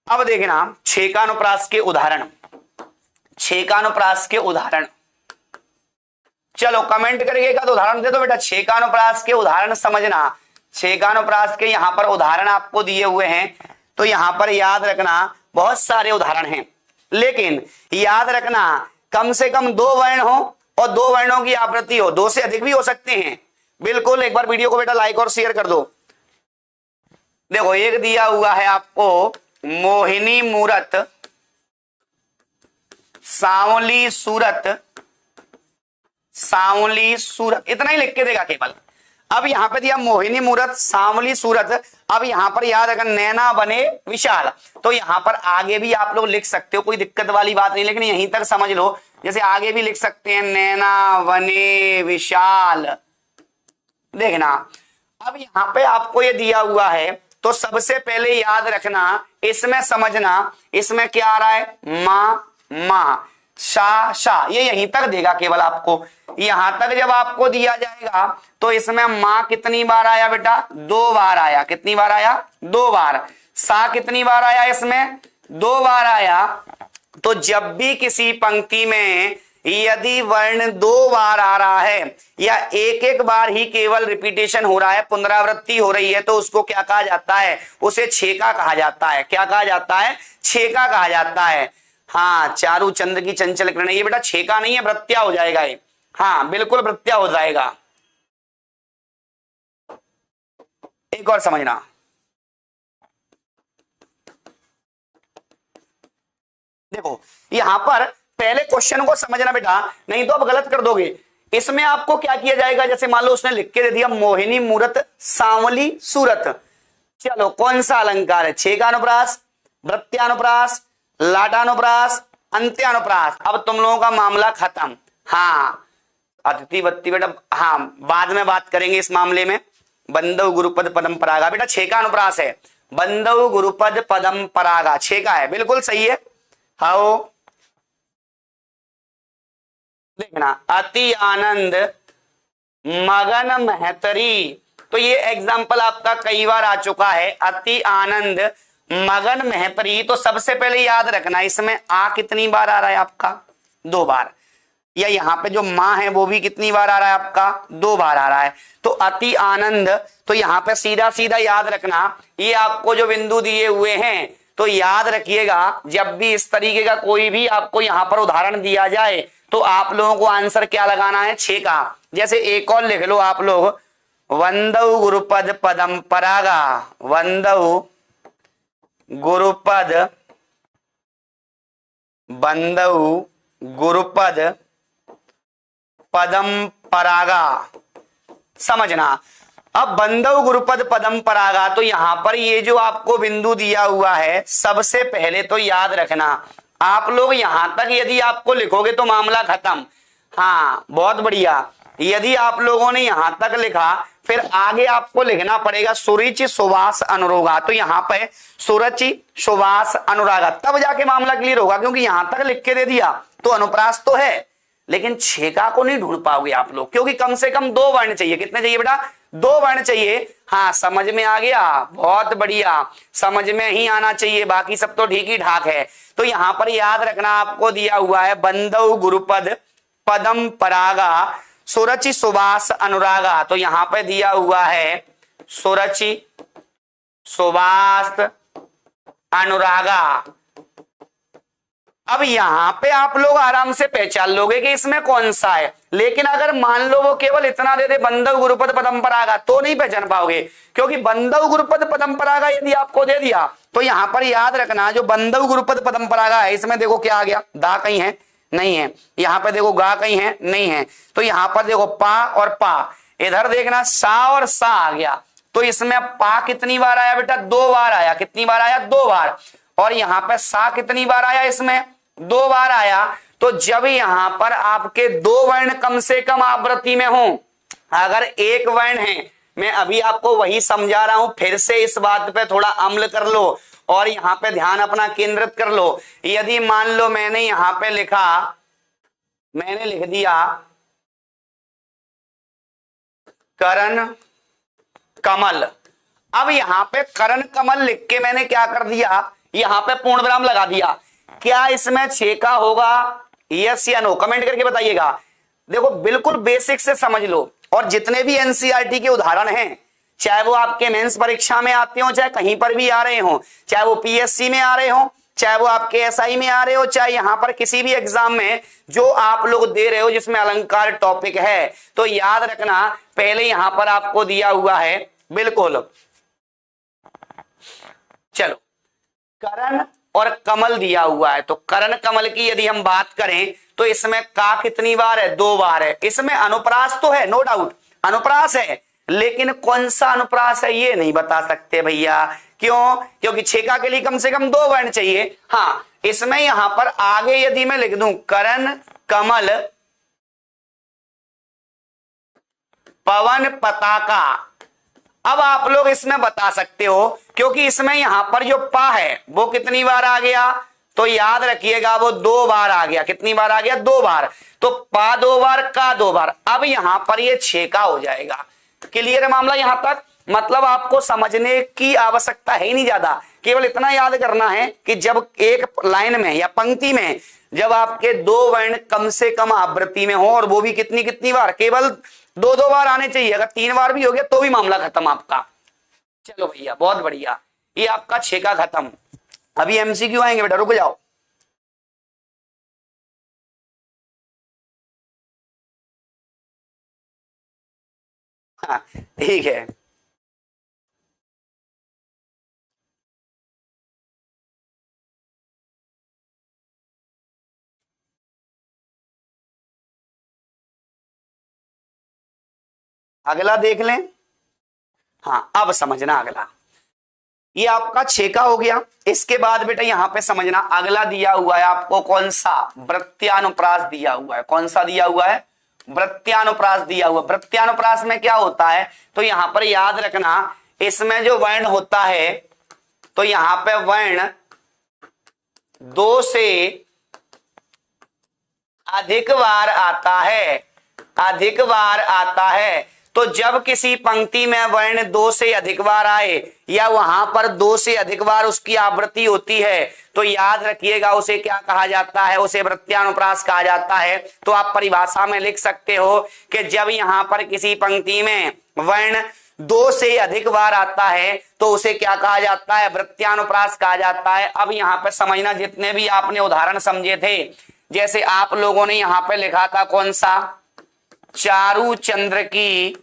A: अब देखना छेकानुप्रास के उदाहरण, छेकानुप्रास के उदाहरण, चलो कमेंट करके तो उदाहरण दे दो बेटा, छेकानुप्रास के उदाहरण समझना। छेकानुप्रास के यहां पर उदाहरण आपको दिए हुए हैं, तो यहां पर याद रखना बहुत सारे उदाहरण हैं, लेकिन याद रखना कम से कम 2 वर्ण हो और 2 वर्णों की आवृत्ति हो, 2 से अधिक भी हो सकते हैं। बिल्कुल एक बार वीडियो को बेटा लाइक और शेयर कर दो। देखो एक दिया हुआ है आपको, मोहिनी मूरत सांवली सूरत, सांवली सूरत, इतना ही लिख के देगा केवल। अब यहां पे दिया मोहिनी मूरत सांवली सूरत, अब यहां पर याद रखना नैना बने विशाल, तो यहां पर आगे भी आप लोग लिख सकते हो, कोई दिक्कत वाली बात नहीं, लेकिन यहीं तक समझ लो, जैसे आगे भी लिख सकते हैं नैना बने विशाल। देखना अब यहां पे आपको ये दिया हुआ है, तो सबसे पहले याद रखना, इसमें समझना, इसमें क्या आ रहा है, मा शा शा, ये यहीं तक देगा केवल आपको। यहां तक जब आपको दिया जाएगा तो इसमें मां कितनी बार आया बेटा, 2 बार आया। कितनी बार आया, 2 बार। सा कितनी बार आया, इसमें 2 बार आया। तो जब भी किसी पंक्ति में यदि वर्ण 2 बार आ रहा है या एक बार ही केवल रिपीटेशन हो रहा है, पुनरावृत्ति हो रही है, तो उसको क्या कहा जाता है, उसे छेका कहा जाता है। क्या कहा जाता है, छेका कहा जाता है। हाँ चारू चंद्र की चंचल किरण, ये बेटा छेका नहीं है, वृत्या हो जाएगा ये, हाँ बिल्कुल वृत्या हो जाएगा। एक और समझना, देखो यहां पर पहले क्वेश्चन को समझना बेटा, नहीं तो आप गलत कर दोगे। इसमें आपको क्या किया जाएगा, जैसे मान लो उसने लिख के दे दिया मोहिनी मूरत सांवली सूरत, चलो कौन सा अलंकार है, छेकानुप्रास, वृत्यानुप्रास, लाटानुप्रास, अंत्यानुप्रास। अब तुम लोगों का मामला खत्म। हाँ अतिथि बत्ती बेटा, हाँ बाद में बात करेंगे इस मामले में। बंदव गुरुपद पदम परागा, बेटा छेकानुप्रास है, बंदव गुरुपद पदम परागा, छेका है, बिल्कुल सही है। हाओ देखना, अति आनंद मगन महतरी, तो ये एग्जाम्पल आपका कई बार आ चुका है, अति आनंद मगन महतरी। तो सबसे पहले याद रखना इसमें आ कितनी बार आ रहा है आपका, 2 बार, या यहाँ पे जो माँ है वो भी कितनी बार आ रहा है आपका, 2 बार आ रहा है। तो अति आनंद, तो यहाँ पे सीधा सीधा याद रखना, ये आपको जो बिंदु दिए हुए हैं, तो याद रखिएगा जब भी इस तरीके का कोई भी आपको यहाँ पर उदाहरण दिया जाए तो आप लोगों को आंसर क्या लगाना है, छेका। जैसे एक और लिख लो आप लोग, वंदव गुरुपद पदम परागा, वंदव गुरुपद बंधु गुरुपद पदम परागा। समझना, अब बंधु गुरुपद पदम परागा, तो यहां पर ये जो आपको बिंदु दिया हुआ है, सबसे पहले तो याद रखना आप लोग यहां तक यदि आपको लिखोगे तो मामला खत्म। हाँ बहुत बढ़िया, यदि आप लोगों ने यहां तक लिखा फिर आगे आपको लिखना पड़ेगा सुरुचि सुवास अनुरागा। तो यहाँ पे सुरुचि सुवास अनुरागा, तब जाके मामला क्लियर होगा, क्योंकि यहां तक लिख के दे दिया तो अनुप्रास तो है, लेकिन छेका को नहीं ढूंढ पाओगे आप लोग, क्योंकि कम से कम 2 वर्ण चाहिए। कितने चाहिए बेटा? 2 वर्ण चाहिए। हाँ समझ में आ गया, बहुत बढ़िया, समझ में ही आना चाहिए, बाकी सब तो ठीक ही ठाक है। तो यहां पर याद रखना आपको दिया हुआ है बंधु गुरुपद पदम परागा सुरुचि सुवास अनुरागा। तो यहां पे दिया हुआ है सुरुचि सुवास अनुरागा। अब यहां पे आप लोग आराम से पहचान लोगे कि इसमें कौन सा है, लेकिन अगर मान लो वो केवल इतना दे दे बंधु गुरुपद पदम परागा तो नहीं पहचान पाओगे, क्योंकि बंधु गुरुपद पदम परागा यदि आपको दे दिया तो यहां पर याद रखना जो बंधु गुरुपद पदम परागा है, इसमें देखो क्या आ गया, दा कहीं है नहीं है, यहां पे देखो गा कहीं है नहीं है, तो यहां पर देखो पा और पा, इधर देखना सा और सा आ गया। तो इसमें पा कितनी बार आया बेटा? 2 बार आया। कितनी बार आया? 2 बार। और यहां पर सा कितनी बार आया? इसमें 2 बार आया। तो जब यहां पर आपके 2 वर्ण कम से कम आवृत्ति में हो, अगर एक वर्ण है, मैं अभी आपको वही समझा रहा हूं, फिर से इस बात पे थोड़ा अमल कर लो और यहां पे ध्यान अपना केंद्रित कर लो। यदि मान लो मैंने यहां पे लिखा, मैंने लिख दिया करण कमल। अब यहां पे करण कमल लिख के मैंने क्या कर दिया, यहां पे पूर्ण विराम लगा दिया। क्या इसमें छेका होगा? यस या नो, कमेंट करके बताइएगा। देखो बिल्कुल बेसिक से समझ लो, और जितने भी एनसीईआरटी के उदाहरण हैं, चाहे वो आपके मेंस परीक्षा में आते हो, चाहे कहीं पर भी आ रहे हो, चाहे वो पीएससी में आ रहे हो, चाहे वो आपके एसआई में आ रहे हो, चाहे यहां पर किसी भी एग्जाम में जो आप लोग दे रहे हो जिसमें अलंकार टॉपिक है, तो याद रखना पहले यहां पर आपको दिया हुआ है बिल्कुल, चलो करण और कमल दिया हुआ है। तो करण कमल की यदि हम बात करें तो इसमें का कितनी बार है? 2 बार है। इसमें अनुप्रास तो है, नो डाउट अनुप्रास है, लेकिन कौन सा अनुप्रास है ये नहीं बता सकते भैया। क्यों? क्योंकि छेका के लिए कम से कम 2 वर्ण चाहिए। हाँ इसमें यहां पर आगे यदि मैं लिख दूं करण कमल पवन पताका, अब आप लोग इसमें बता सकते हो, क्योंकि इसमें यहां पर जो पा है वो कितनी बार आ गया, तो याद रखिएगा वो 2 बार आ गया। कितनी बार आ गया? 2 बार। तो पा 2 बार, का 2 बार। अब यहां पर ये छेका हो जाएगा। क्लियर है मामला यहां तक? मतलब आपको समझने की आवश्यकता है ही नहीं ज्यादा, केवल इतना याद करना है कि जब एक लाइन में या पंक्ति में जब आपके 2 वर्ण कम से कम आवृत्ति में हो, और वो भी कितनी कितनी बार, केवल 2-2 बार आने चाहिए। अगर 3 बार भी हो गया तो भी मामला खत्म आपका। चलो भैया बहुत बढ़िया, ये आपका छेका खत्म। अभी एमसीक्यू आएंगे बेटा, रुक जाओ। हाँ ठीक है, अगला देख लें। हाँ अब समझना अगला, ये आपका छेका हो गया। इसके बाद बेटा यहां पे समझना अगला दिया हुआ है आपको कौन सा? वृत्त्यानुप्रास दिया हुआ है। कौन सा दिया हुआ है? वृत्त्यानुप्रास दिया हुआ। वृत्त्यानुप्रास में क्या होता है, तो यहां पर याद रखना इसमें जो वर्ण होता है, तो यहां पे वर्ण 2 से अधिक बार आता है, अधिक बार आता है। तो जब किसी पंक्ति में वर्ण 2 से अधिक बार आए, या वहां पर 2 से अधिक बार उसकी आवृत्ति होती है, तो याद रखिएगा उसे क्या कहा जाता है? उसे वृत्त्यानुप्रास कहा जाता है। तो आप परिभाषा में लिख सकते हो कि जब यहां पर किसी पंक्ति में वर्ण 2 से अधिक बार आता है तो उसे क्या कहा जाता है? वृत्त्यानुप्रास कहा जाता है। अब यहां पर समझना, जितने भी आपने उदाहरण समझे थे, जैसे आप लोगों ने यहां पे लिखा था कौन सा? चारू चंद्र की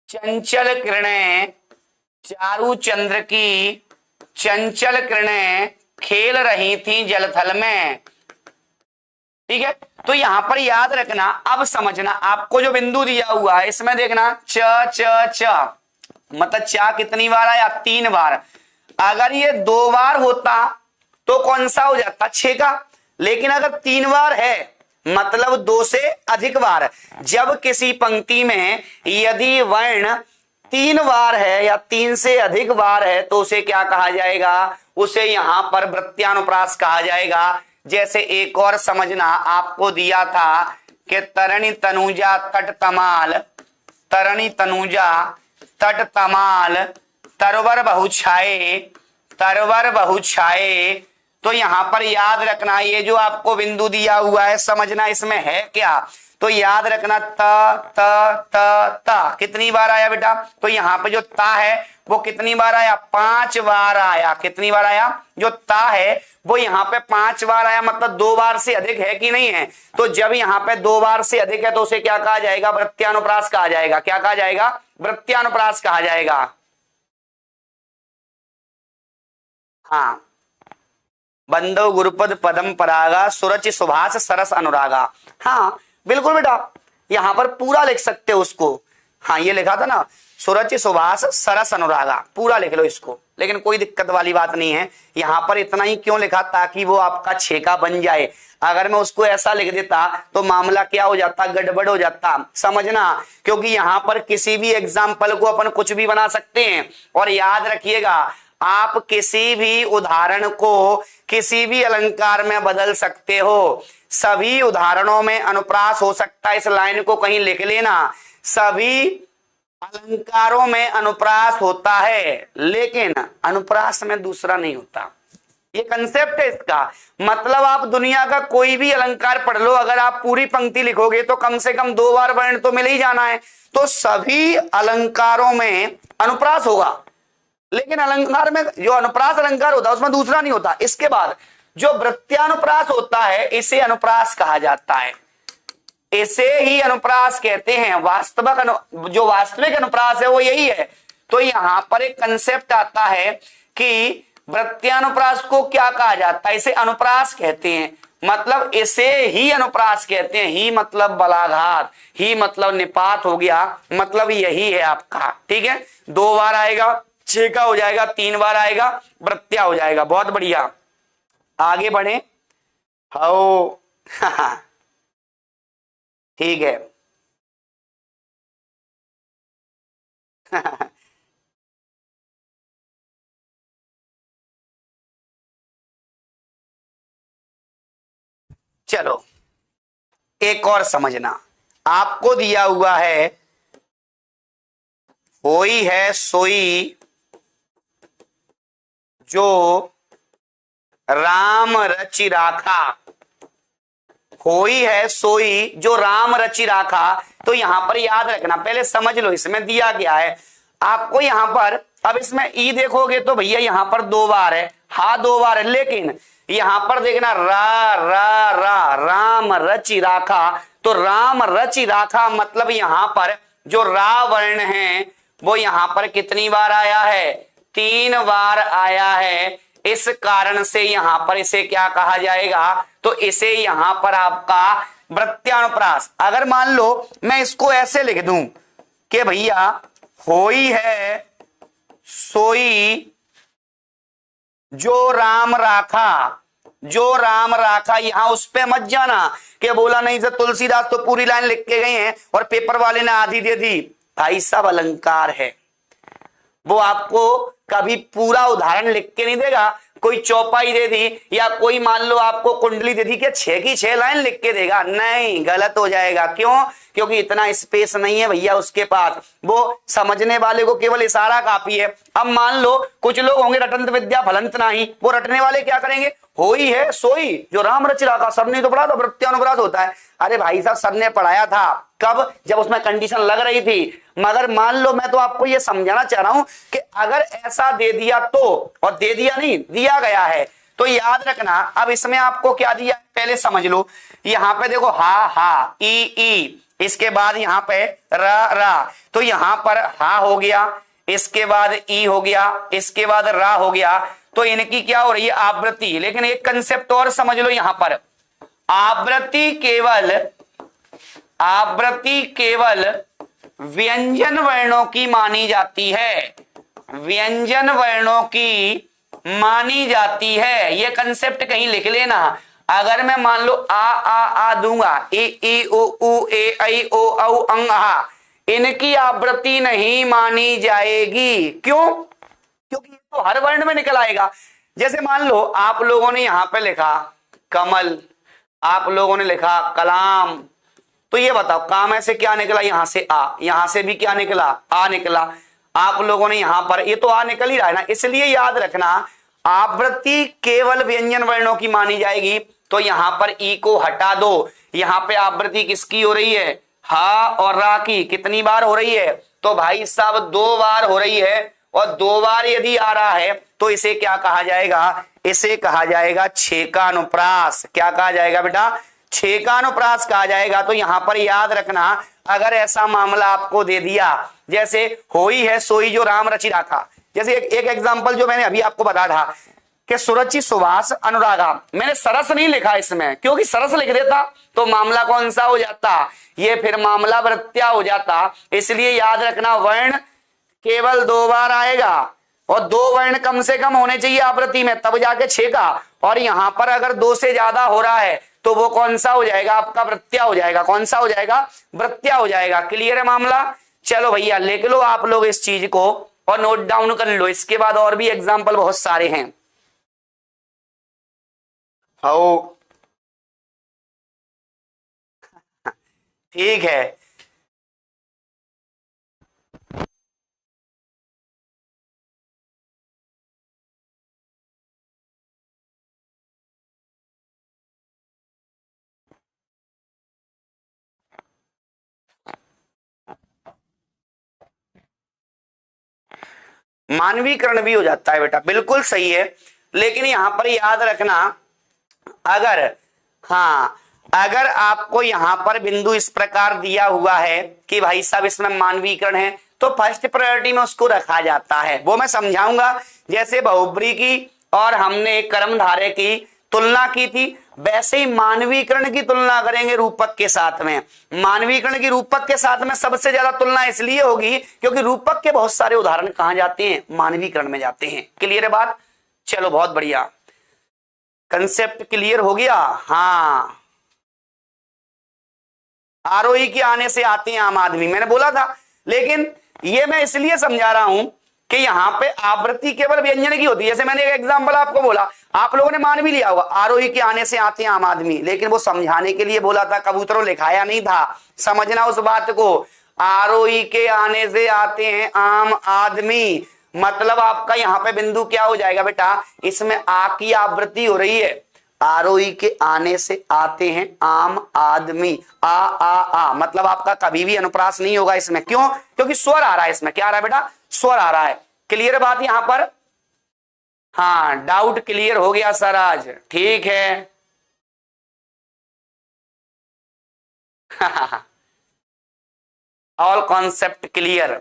A: चंचल किरणें, चारू चंद्र की चंचल किरणें खेल रही थी जलथल में। ठीक है, तो यहां पर याद रखना, अब समझना, आपको जो बिंदु दिया हुआ है इसमें देखना च च च, मतलब चा कितनी बार आया? 3 बार। अगर ये 2 बार होता तो कौन सा हो जाता? 6 का। लेकिन अगर 3 बार है मतलब 2 से अधिक बार। जब किसी पंक्ति में यदि वर्ण 3 बार है या 3 से अधिक बार है तो उसे क्या कहा जाएगा? उसे यहां पर वृत्त्यानुप्रास कहा जाएगा। जैसे एक और समझना, आपको दिया था कि तरणी तनुजा तट तमाल, तरणी तनुजा तट तमाल तरवर बहुछाए, तरवर बहुछाए। तो यहां पर याद रखना, ये जो आपको बिंदु दिया हुआ है समझना इसमें है क्या। तो याद रखना त त त त कितनी बार आया बेटा? तो यहां पे जो ता है वो कितनी बार आया? 5 बार आया। कितनी बार आया? जो ता है वो यहाँ पे 5 बार आया, मतलब 2 बार से अधिक है कि नहीं है? तो जब यहाँ पे 2 बार से अधिक है तो उसे क्या कहा जाएगा? वृत्त्यानुप्रास कहा जाएगा। क्या कहा जाएगा? वृत्त्यानुप्रास कहा जाएगा। हाँ, बंदो गुरुपद पदम परागा सुरचि सुभाष सरस अनुरागा। हाँ बिल्कुल बेटा, यहां पर पूरा लिख सकते हो उसको। हाँ ये लिखा था ना, सुरचि सुभाष सरस अनुरागा, पूरा लिख लो इसको, लेकिन कोई दिक्कत वाली बात नहीं है। यहां पर इतना ही क्यों लिखा? ताकि वो आपका 6 का बन जाए। अगर मैं उसको ऐसा लिख देता तो मामला क्या हो जाता? गड़बड़ हो जाता। समझना, क्योंकि यहां पर किसी भी एग्जाम्पल को अपन कुछ भी बना सकते हैं। और याद रखिएगा, आप किसी भी उदाहरण को किसी भी अलंकार में बदल सकते हो। सभी उदाहरणों में अनुप्रास हो सकता है, इस लाइन को कहीं लिख लेना। सभी अलंकारों में अनुप्रास होता है, लेकिन अनुप्रास में दूसरा नहीं होता। ये कंसेप्ट है इसका। मतलब आप दुनिया का कोई भी अलंकार पढ़ लो, अगर आप पूरी पंक्ति लिखोगे तो कम से कम 2 बार वर्ण तो मिल ही जाना है। तो सभी अलंकारों में अनुप्रास होगा, लेकिन अलंकार में जो अनुप्रास अलंकार होता है उसमें दूसरा नहीं होता। इसके बाद जो वृत्त्यानुप्रास होता है इसे अनुप्रास कहा जाता है, इसे ही अनुप्रास कहते हैं। जो वास्तविक अनुप्रास है वो यही है। तो यहां पर एक कंसेप्ट आता है कि वृत्त्यानुप्रास को क्या कहा जाता है? इसे अनुप्रास कहते हैं। मतलब इसे ही अनुप्रास कहते हैं। ही मतलब बलाघात, ही मतलब निपात हो गया, मतलब यही है आपका। ठीक है, 2 बार आएगा 6 का हो जाएगा, 3 बार आएगा वृत्त्या हो जाएगा। बहुत बढ़िया, आगे बढ़े। हो ठीक है चलो एक और समझना, आपको दिया हुआ है होई है सोई जो राम रचि राखा। होई है सोई जो राम रचि राखा। तो यहां पर याद रखना, पहले समझ लो इसमें दिया गया है आपको। यहां पर अब इसमें ई देखोगे तो भैया यहां पर 2 बार है, हा 2 बार है, लेकिन यहां पर देखना रा रा रा, राम रचि राखा। तो राम रचि राखा मतलब यहां पर जो रा वर्ण है वो यहां पर कितनी बार आया है? 3 बार आया है। इस कारण से यहां पर इसे क्या कहा जाएगा? तो इसे यहां पर आपका वृत्त्यानुप्रास। अगर मान लो मैं इसको ऐसे लिख दूं कि भैया होई है सोई जो राम राखा, जो राम राखा, यहां उस पे मत जाना कि बोला नहीं सर तुलसीदास तो पूरी लाइन लिख के गए हैं और पेपर वाले ने आधी दे दी। भाई साहब अलंकार है, वो आपको कभी पूरा उदाहरण लिख के नहीं देगा। कोई चौपाई दे दी या कोई मान लो आपको कुंडली दे दी कि 6 की 6 लाइन लिख के देगा, नहीं, गलत हो जाएगा। क्यों? क्योंकि इतना स्पेस नहीं है भैया उसके पास। वो समझने वाले को केवल इशारा काफी है। अब मान लो कुछ लोग होंगे रटंत विद्या फलंत नाही, वो रटने वाले क्या करेंगे? होई है सोई जो राम रचि राखा। सर ने तो पढ़ा था वृत्त्यानुप्रास होता है। अरे भाई साहब सर ने पढ़ाया था, कब? जब उसमें कंडीशन लग रही थी। मगर मान लो मैं तो आपको यह समझाना चाह रहा हूं कि अगर ऐसा दे दिया तो, और दे दिया नहीं, दिया गया है, तो याद रखना। अब इसमें आपको क्या दिया पहले समझ लो। यहां पे देखो हा हा, ई, इसके बाद यहां पे रा रा, तो यहां पर हा हो गया, इसके बाद ई हो गया, इसके बाद रा हो गया। तो इनकी क्या हो रही है, आवृत्ति। लेकिन एक कंसेप्ट और समझ लो यहां पर, आवृत्ति केवल व्यंजन वर्णों की मानी जाती है, व्यंजन वर्णों की मानी जाती है। ये कंसेप्ट कहीं लिख लेना। अगर मैं मान लो आ दूंगा, ए ई उ ऊ ए ऐ ओ औ अंग आ, इनकी आवृत्ति नहीं मानी जाएगी। क्यों? क्योंकि ये तो हर वर्ण में निकल आएगा। जैसे मान लो आप लोगों ने यहां पे लिखा कमल, आप लोगों ने लिखा कलाम, तो ये बताओ काम ऐसे क्या निकला, यहां से आ, यहां से भी क्या निकला, आ निकला। आप लोगों ने यहां पर, ये तो आ निकल ही रहा है ना। इसलिए याद रखना आवृत्ति केवल व्यंजन वर्णों की मानी जाएगी। तो यहां पर ई को हटा दो, यहां पे आवृत्ति किसकी हो रही है, हा और रा की। कितनी बार हो रही है, तो भाई साहब 2 बार हो रही है। और 2 बार यदि आ रहा है तो इसे क्या कहा जाएगा, इसे कहा जाएगा छेकानुप्रास। क्या कहा जाएगा बेटा, छेकानुप्रास कहा जाएगा। तो यहां पर याद रखना, अगर ऐसा मामला आपको दे दिया, जैसे होई है सोई जो राम रचि राखा, जैसे एक एग्जांपल जो मैंने अभी आपको बताया था कि सुरचि सुभाष अनुरागा, मैंने सरस नहीं लिखा इसमें, क्योंकि सरस लिख देता तो मामला कौन सा हो जाता, ये फिर मामला वृत्त्या हो जाता। इसलिए याद रखना वर्ण केवल 2 बार आएगा और 2 वर्ण कम से कम होने चाहिए आवृत्ति में, तब जाके छेका। और यहां पर अगर 2 से ज्यादा हो रहा है तो वो कौन सा हो जाएगा, आपका वृत्त्या हो जाएगा। कौन सा हो जाएगा, वृत्त्या हो जाएगा। क्लियर है मामला? चलो भैया लिख लो आप लोग इस चीज को और नोट डाउन कर लो। इसके बाद और भी एग्जाम्पल बहुत सारे हैं। आओ ठीक है, मानवीकरण भी हो जाता है बेटा, बिल्कुल सही है। लेकिन यहां पर याद रखना, अगर अगर आपको यहां पर बिंदु इस प्रकार दिया हुआ है कि भाई साहब इसमें मानवीकरण है, तो फर्स्ट प्रायोरिटी में उसको रखा जाता है। वो मैं समझाऊंगा। जैसे बहुब्री की और हमने कर्मधारय की तुलना की थी, वैसे ही मानवीकरण की तुलना करेंगे रूपक के साथ में। मानवीकरण की रूपक के साथ में सबसे ज्यादा तुलना इसलिए होगी क्योंकि रूपक के बहुत सारे उदाहरण कहां जाते हैं, मानवीकरण में जाते हैं। क्लियर है बात? चलो बहुत बढ़िया, कंसेप्ट क्लियर हो गया। हाँ, आरोही के आने से आते हैं आम आदमी, मैंने बोला था। लेकिन ये मैं इसलिए समझा रहा हूं कि यहां पे आवृत्ति केवल व्यंजन की होती है। जैसे मैंने एक एग्जांपल आपको बोला, आप लोगों ने मान भी लिया होगा, आरोही के आने से आते हैं आम आदमी, लेकिन वो समझाने के लिए बोला था, कबूतरों लिखाया नहीं था। समझना उस बात को, आरोही के आने से आते हैं आम आदमी, मतलब आपका यहाँ पे बिंदु क्या हो जाएगा बेटा, इसमें आ की आवृत्ति हो रही है। आरोही के आने से आते हैं आम आदमी, आ मतलब आपका कभी भी अनुप्रास नहीं होगा इसमें। क्यों? क्योंकि स्वर आ रहा है इसमें। क्या आ रहा है बेटा? स्वर आ रहा है। क्लियर बात यहां पर? हाँ, डाउट क्लियर हो गया सर आज? ठीक है ऑल कॉन्सेप्ट क्लियर।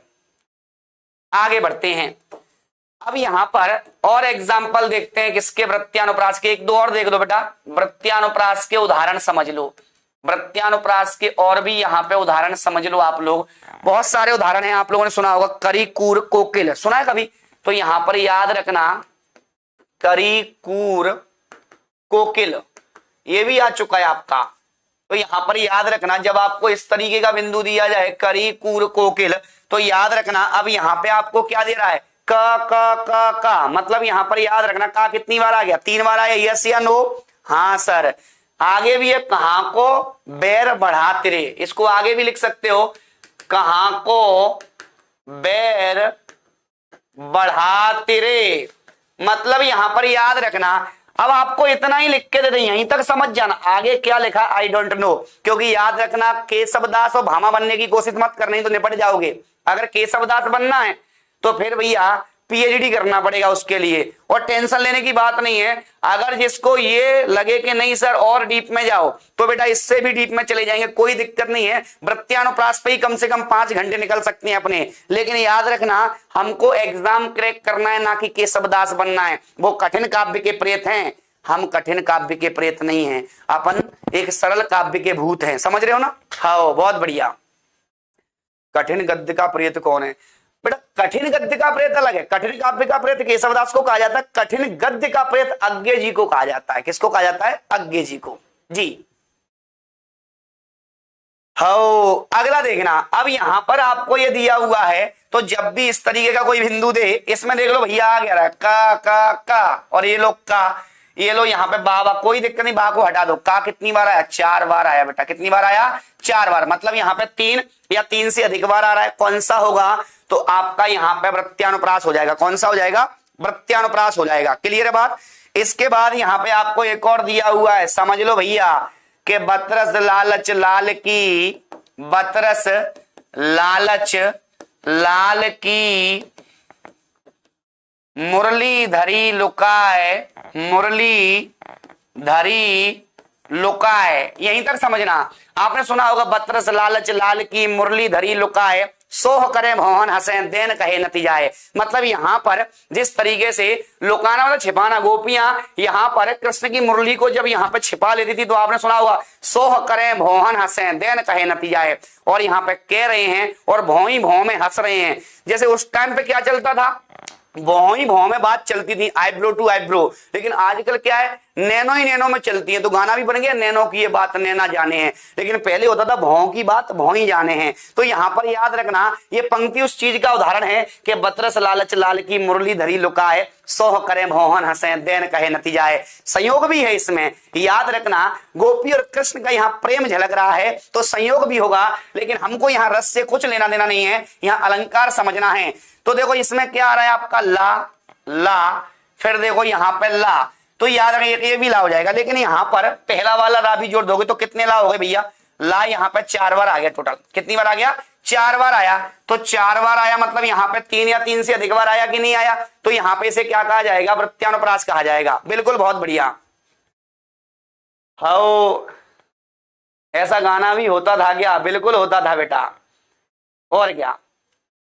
A: आगे बढ़ते हैं। अब यहां पर और एग्जाम्पल देखते हैं किसके, वृत्त्यानुप्रास के। 1-2 और देख दो बेटा, वृत्त्यानुप्रास के उदाहरण समझ लो। वृत्त्यानुप्रास के और भी यहां पे उदाहरण समझ लो आप लोग। बहुत सारे उदाहरण हैं, आप लोगों ने सुना होगा करी कूर कोकिल, सुना है कभी? तो यहां पर याद रखना करी कूर कोकिल, ये भी आ चुका है आपका। तो यहां पर याद रखना, जब आपको इस तरीके का बिंदु दिया जाए करी कूर कोकिल, तो याद रखना अब यहां पे आपको क्या दे रहा है, का मतलब यहां पर याद रखना का कितनी बार आ गया, 3 बार आया। यस या नो? हाँ सर। आगे भी है कहां को बैर बढ़ा तिरे, इसको आगे भी लिख सकते हो, कहां को बैर बढ़ा तिरे, मतलब यहां पर याद रखना। अब आपको इतना ही लिख के दे दें, यहीं तक समझ जाना, आगे क्या लिखा आई डोंट नो। क्योंकि याद रखना केशवदास और भामा बनने की कोशिश मत करनी तो निपट जाओगे। अगर केशवदास बनना है तो फिर भैया पीएचडी करना पड़ेगा उसके लिए। और टेंशन लेने की बात नहीं है, अगर जिसको ये लगे कि नहीं सर और डीप में जाओ तो बेटा इससे भी डीप में चले जाएंगे, कोई दिक्कत नहीं है। वृत्त्यानुप्रास पे ही कम से कम 5 घंटे निकल सकते हैं अपने। लेकिन याद रखना हमको एग्जाम क्रैक करना है, ना कि केशवदास बनना है। वो कठिन काव्य के प्रेत हैं, हम कठिन काव्य के प्रेत नहीं हैं, अपन एक सरल काव्य के भूत हैं। समझ रहे हो ना? हाँ बहुत बढ़िया। कठिन गद्य का प्रेत कौन है बेटा? कठिन गद्य का प्रेत अलग है, कठिन काव्य का प्रेत केशवदास को कहा जाता है, कठिन गद्य का प्रेत अज्ञे जी को कहा जाता है। किसको कहा जाता है? अज्ञे जी को। जी हो अगला देखना, अब यहां पर आपको ये दिया हुआ है तो जब भी इस तरीके का कोई बिंदु दे, इसमें देख लो भैया आ गया का और ये लोग का, ये लो यहाँ पे बा, कोई दिक्कत नहीं, बा को हटा दो। का कितनी बार आया? 4 बार आया बेटा। कितनी बार आया? 4 बार। मतलब यहाँ पे 3 या 3 से अधिक बार आ रहा है। कौन सा होगा? तो आपका यहाँ पे वृत्त्यानुप्रास हो जाएगा। कौन सा हो जाएगा? वृत्त्यानुप्रास हो जाएगा। क्लियर है बात? इसके बाद यहाँ पे आपको एक और दिया हुआ है, समझ लो भैया कि बतरस लालच लाल की, बतरस लालच लाल की मुरली धरी लुकाए, मुरली धरी लुकाए। यहीं तक समझना। आपने सुना होगा बतरस लालच लाल की मुरली धरी लुकाए, सोह करे मोहन हंसे देन कहे नतीजाए। मतलब यहां पर जिस तरीके से लुकाना मतलब छिपाना, गोपियां यहां पर कृष्ण की मुरली को जब यहां पर छिपा लेती थी तो आपने सुना होगा सोह करे मोहन हंसे देन कहे नतीजाए। और यहां पे कह रहे हैं और भौं ही भौं में हंस रहे हैं। जैसे उस टाइम पे क्या चलता था? भौं ही भौं में बात चलती थी, आईब्रो टू आईब्रो। लेकिन आजकल क्या है? नैनो ही नैनो में चलती है। तो गाना भी बन गया नैनो की ये बात नैना जाने हैं। लेकिन पहले होता था भौं की बात भौं ही जाने हैं। तो यहां पर याद रखना ये पंक्ति उस चीज का उदाहरण है कि बतरस लालच लाल की मुरली धरी लुकाए, सोह करे मोहन हंसे देन कहे नतीजाए। संयोग भी है इसमें, याद रखना। गोपी और कृष्ण का यहाँ प्रेम झलक रहा है तो संयोग भी होगा, लेकिन हमको यहाँ रस से कुछ लेना देना नहीं है, यहाँ अलंकार समझना है। तो देखो इसमें क्या आ रहा है आपका? ला ला, फिर देखो यहाँ पे ला, तो याद रखिए ये भी ला हो जाएगा। लेकिन यहाँ पर पहला वाला रा भी जोड़ दोगे तो कितने ला हो गए भैया? ला यहाँ पे 4 बार आ गया टोटल। कितनी बार आ गया? 4 बार आया। तो 4 बार आया मतलब यहाँ पे 3 या 3 से अधिक बार आया कि नहीं आया? तो यहाँ पे इसे क्या कहा जाएगा? वृत्त्यानुप्रास कहा जाएगा। बिल्कुल, बहुत बढ़िया। हो ऐसा गाना भी होता था क्या? बिल्कुल होता था बेटा। और क्या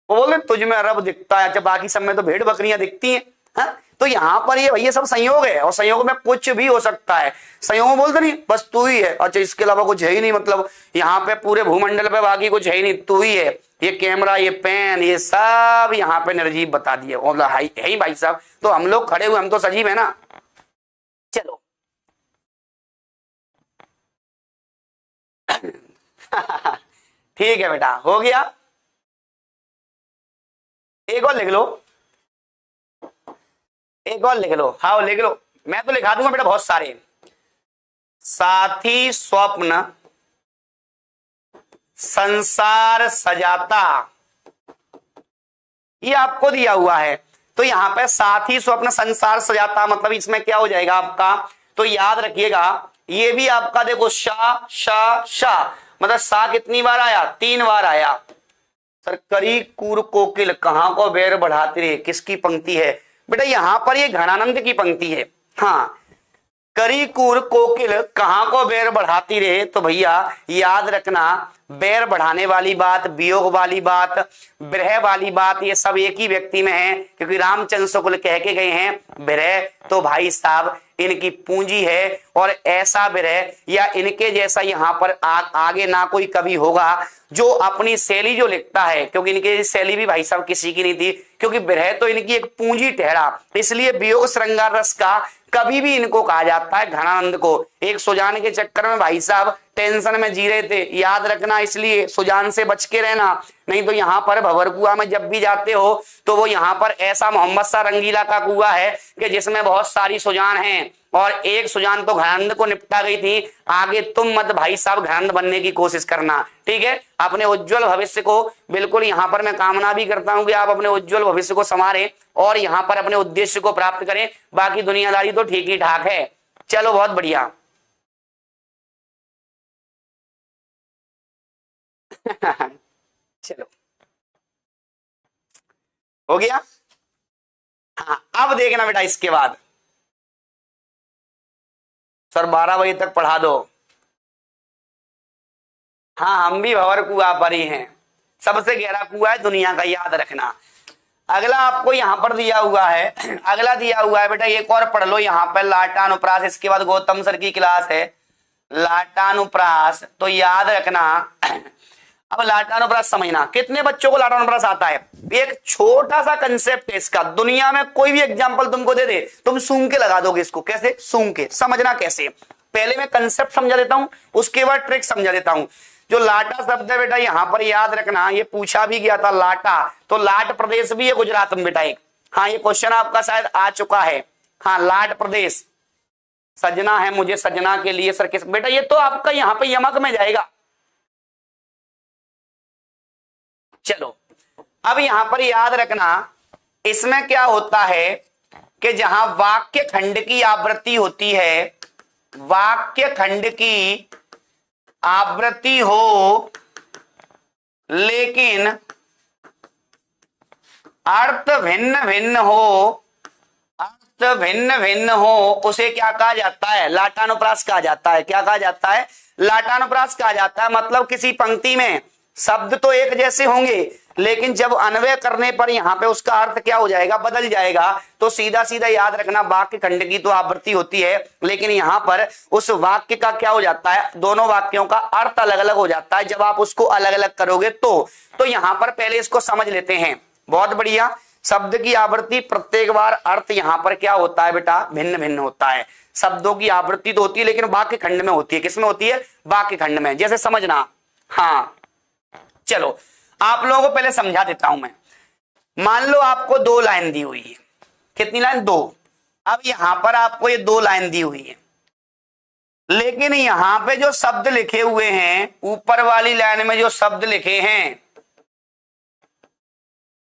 A: वो बोले तुझ में रब दिखता है, अच्छा बाकी सब में तो भेड़ बकरियां दिखती हैं। हाँ? तो यहाँ पर ये भैया सब संयोग है, और संयोग में कुछ भी हो सकता है। संयोग में बोलते नहीं बस तू ही है, अच्छा इसके अलावा कुछ है ही नहीं। मतलब यहाँ पे पूरे भूमंडल पे बाकी कुछ है ही नहीं, तू ही है। ये कैमरा, ये पेन, ये सब यहाँ पे निर्जीव बता दिए है ही भाई साहब। तो हम लोग खड़े हुए, हम तो सजीव है ना। चलो ठीक है बेटा, हो गया। एक और लिख लो, एक और लिख लो। हाँ लिख लो, मैं तो लिखा दूंगा बेटा बहुत सारे। साथी स्वप्न संसार सजाता, ये आपको दिया हुआ है। तो यहां पे साथी स्वप्न संसार सजाता मतलब इसमें क्या हो जाएगा आपका? तो याद रखिएगा ये भी आपका देखो शा शा शा, मतलब सा कितनी बार आया? 3 बार आया। सर करी कूर कोकिल कहां को बेर बढ़ाती रहे, किसकी पंक्ति है बेटा? यहां पर ये घनानंद की पंक्ति है। हाँ, करी कूर कोकिल कहां को बेर बढ़ाती रहे, तो भैया याद रखना बेर बढ़ाने वाली बात, वियोग वाली बात, विरह वाली बात, ये सब एक ही व्यक्ति में है। क्योंकि रामचंद्र शुक्ल कह के गए हैं विरह तो भाई साहब इनकी पूंजी है, और ऐसा विरह या इनके जैसा यहाँ पर आगे ना कोई कवि होगा जो अपनी शैली जो लिखता है। क्योंकि इनकी शैली भी भाई साहब किसी की नहीं थी, क्योंकि विरह तो इनकी एक पूंजी ठहरा। इसलिए वियोग श्रृंगार रस का कभी भी इनको कहा जाता है घनानंद को। एक सुजान के चक्कर में भाई साहब टेंशन में जी रहे थे, याद रखना। इसलिए सुजान से बच के रहना, नहीं तो यहाँ पर भंवर कुआ में जब भी जाते हो तो वो यहाँ पर ऐसा मोहम्मद सा रंगीला का कुआ है कि जिसमें बहुत सारी सुजान हैं, और एक सुजान तो घनानंद को निपटा गई थी। आगे तुम मत भाई साहब घनानंद बनने की कोशिश करना, ठीक है? अपने उज्जवल भविष्य को बिल्कुल यहाँ पर मैं कामना भी करता हूं कि आप अपने उज्जवल भविष्य को संवारें और यहाँ पर अपने उद्देश्य को प्राप्त करें। बाकी दुनियादारी तो ठीक ही ठाक है। चलो बहुत बढ़िया। चलो हो गया। हाँ अब देखना बेटा इसके बाद, सर 12 बजे तक पढ़ा दो। हाँ हम भी भंवर कुआं पर ही हैं, सबसे गहरा कुआं है दुनिया का, याद रखना। अगला आपको यहां पर दिया हुआ है, अगला दिया हुआ है बेटा, एक और पढ़ लो यहां पर, लाटानुप्रास। इसके बाद गौतम सर की क्लास है लाटानुप्रास, तो याद रखना। अब लाटानुप्रास समझना, कितने बच्चों को लाटानुप्रास आता है? एक छोटा सा कंसेप्ट है इसका, दुनिया में कोई भी एग्जांपल तुमको दे दे तुम सूंघ के लगा दोगे इसको। कैसे सूंघ के? समझना कैसे, पहले मैं कंसेप्ट समझा देता हूं, उसके बाद ट्रिक समझा देता हूं। जो लाटा शब्द है बेटा यहां पर याद रखना, ये पूछा भी गया था लाटा, तो लाट प्रदेश भी है गुजरात में बेटा एक। हाँ ये क्वेश्चन आपका शायद आ चुका है। हाँ लाट प्रदेश, सजना है मुझे सजना के लिए सर किस, बेटा ये तो आपका यहां पे यमक में जाएगा। चलो अब यहां पर याद रखना, इसमें क्या होता है कि जहां वाक्य खंड की आवृत्ति होती है, वाक्य खंड की आवृत्ति हो लेकिन अर्थ भिन्न भिन्न हो, अर्थ भिन्न भिन्न हो, उसे क्या कहा जाता है? लाटानुप्रास कहा जाता है। क्या कहा जाता है? लाटानुप्रास कहा जाता है। मतलब किसी पंक्ति में शब्द तो एक जैसे होंगे, लेकिन जब अन्वय करने पर यहां पे उसका अर्थ क्या हो जाएगा? बदल जाएगा। तो सीधा सीधा याद रखना, वाक्य खंड की तो आवृत्ति होती है, लेकिन यहां पर उस वाक्य का क्या हो जाता है? दोनों वाक्यों का अर्थ अलग अलग हो जाता है जब आप उसको अलग अलग करोगे तो यहां पर पहले इसको समझ लेते हैं। बहुत बढ़िया। शब्द की आवृत्ति प्रत्येक बार अर्थ यहां पर क्या होता है बेटा? भिन्न भिन्न होता है। शब्दों की आवृत्ति तो होती है लेकिन वाक्य खंड में होती है। किसमें होती है? वाक्य खंड में। जैसे समझना, हाँ चलो आप लोगों को पहले समझा देता हूं मैं। मान लो आपको दो लाइन दी हुई है, कितनी लाइन? दो। अब यहां पर आपको ये दो लाइन दी हुई है, लेकिन यहां पे जो शब्द लिखे हुए हैं, ऊपर वाली लाइन में जो शब्द लिखे हैं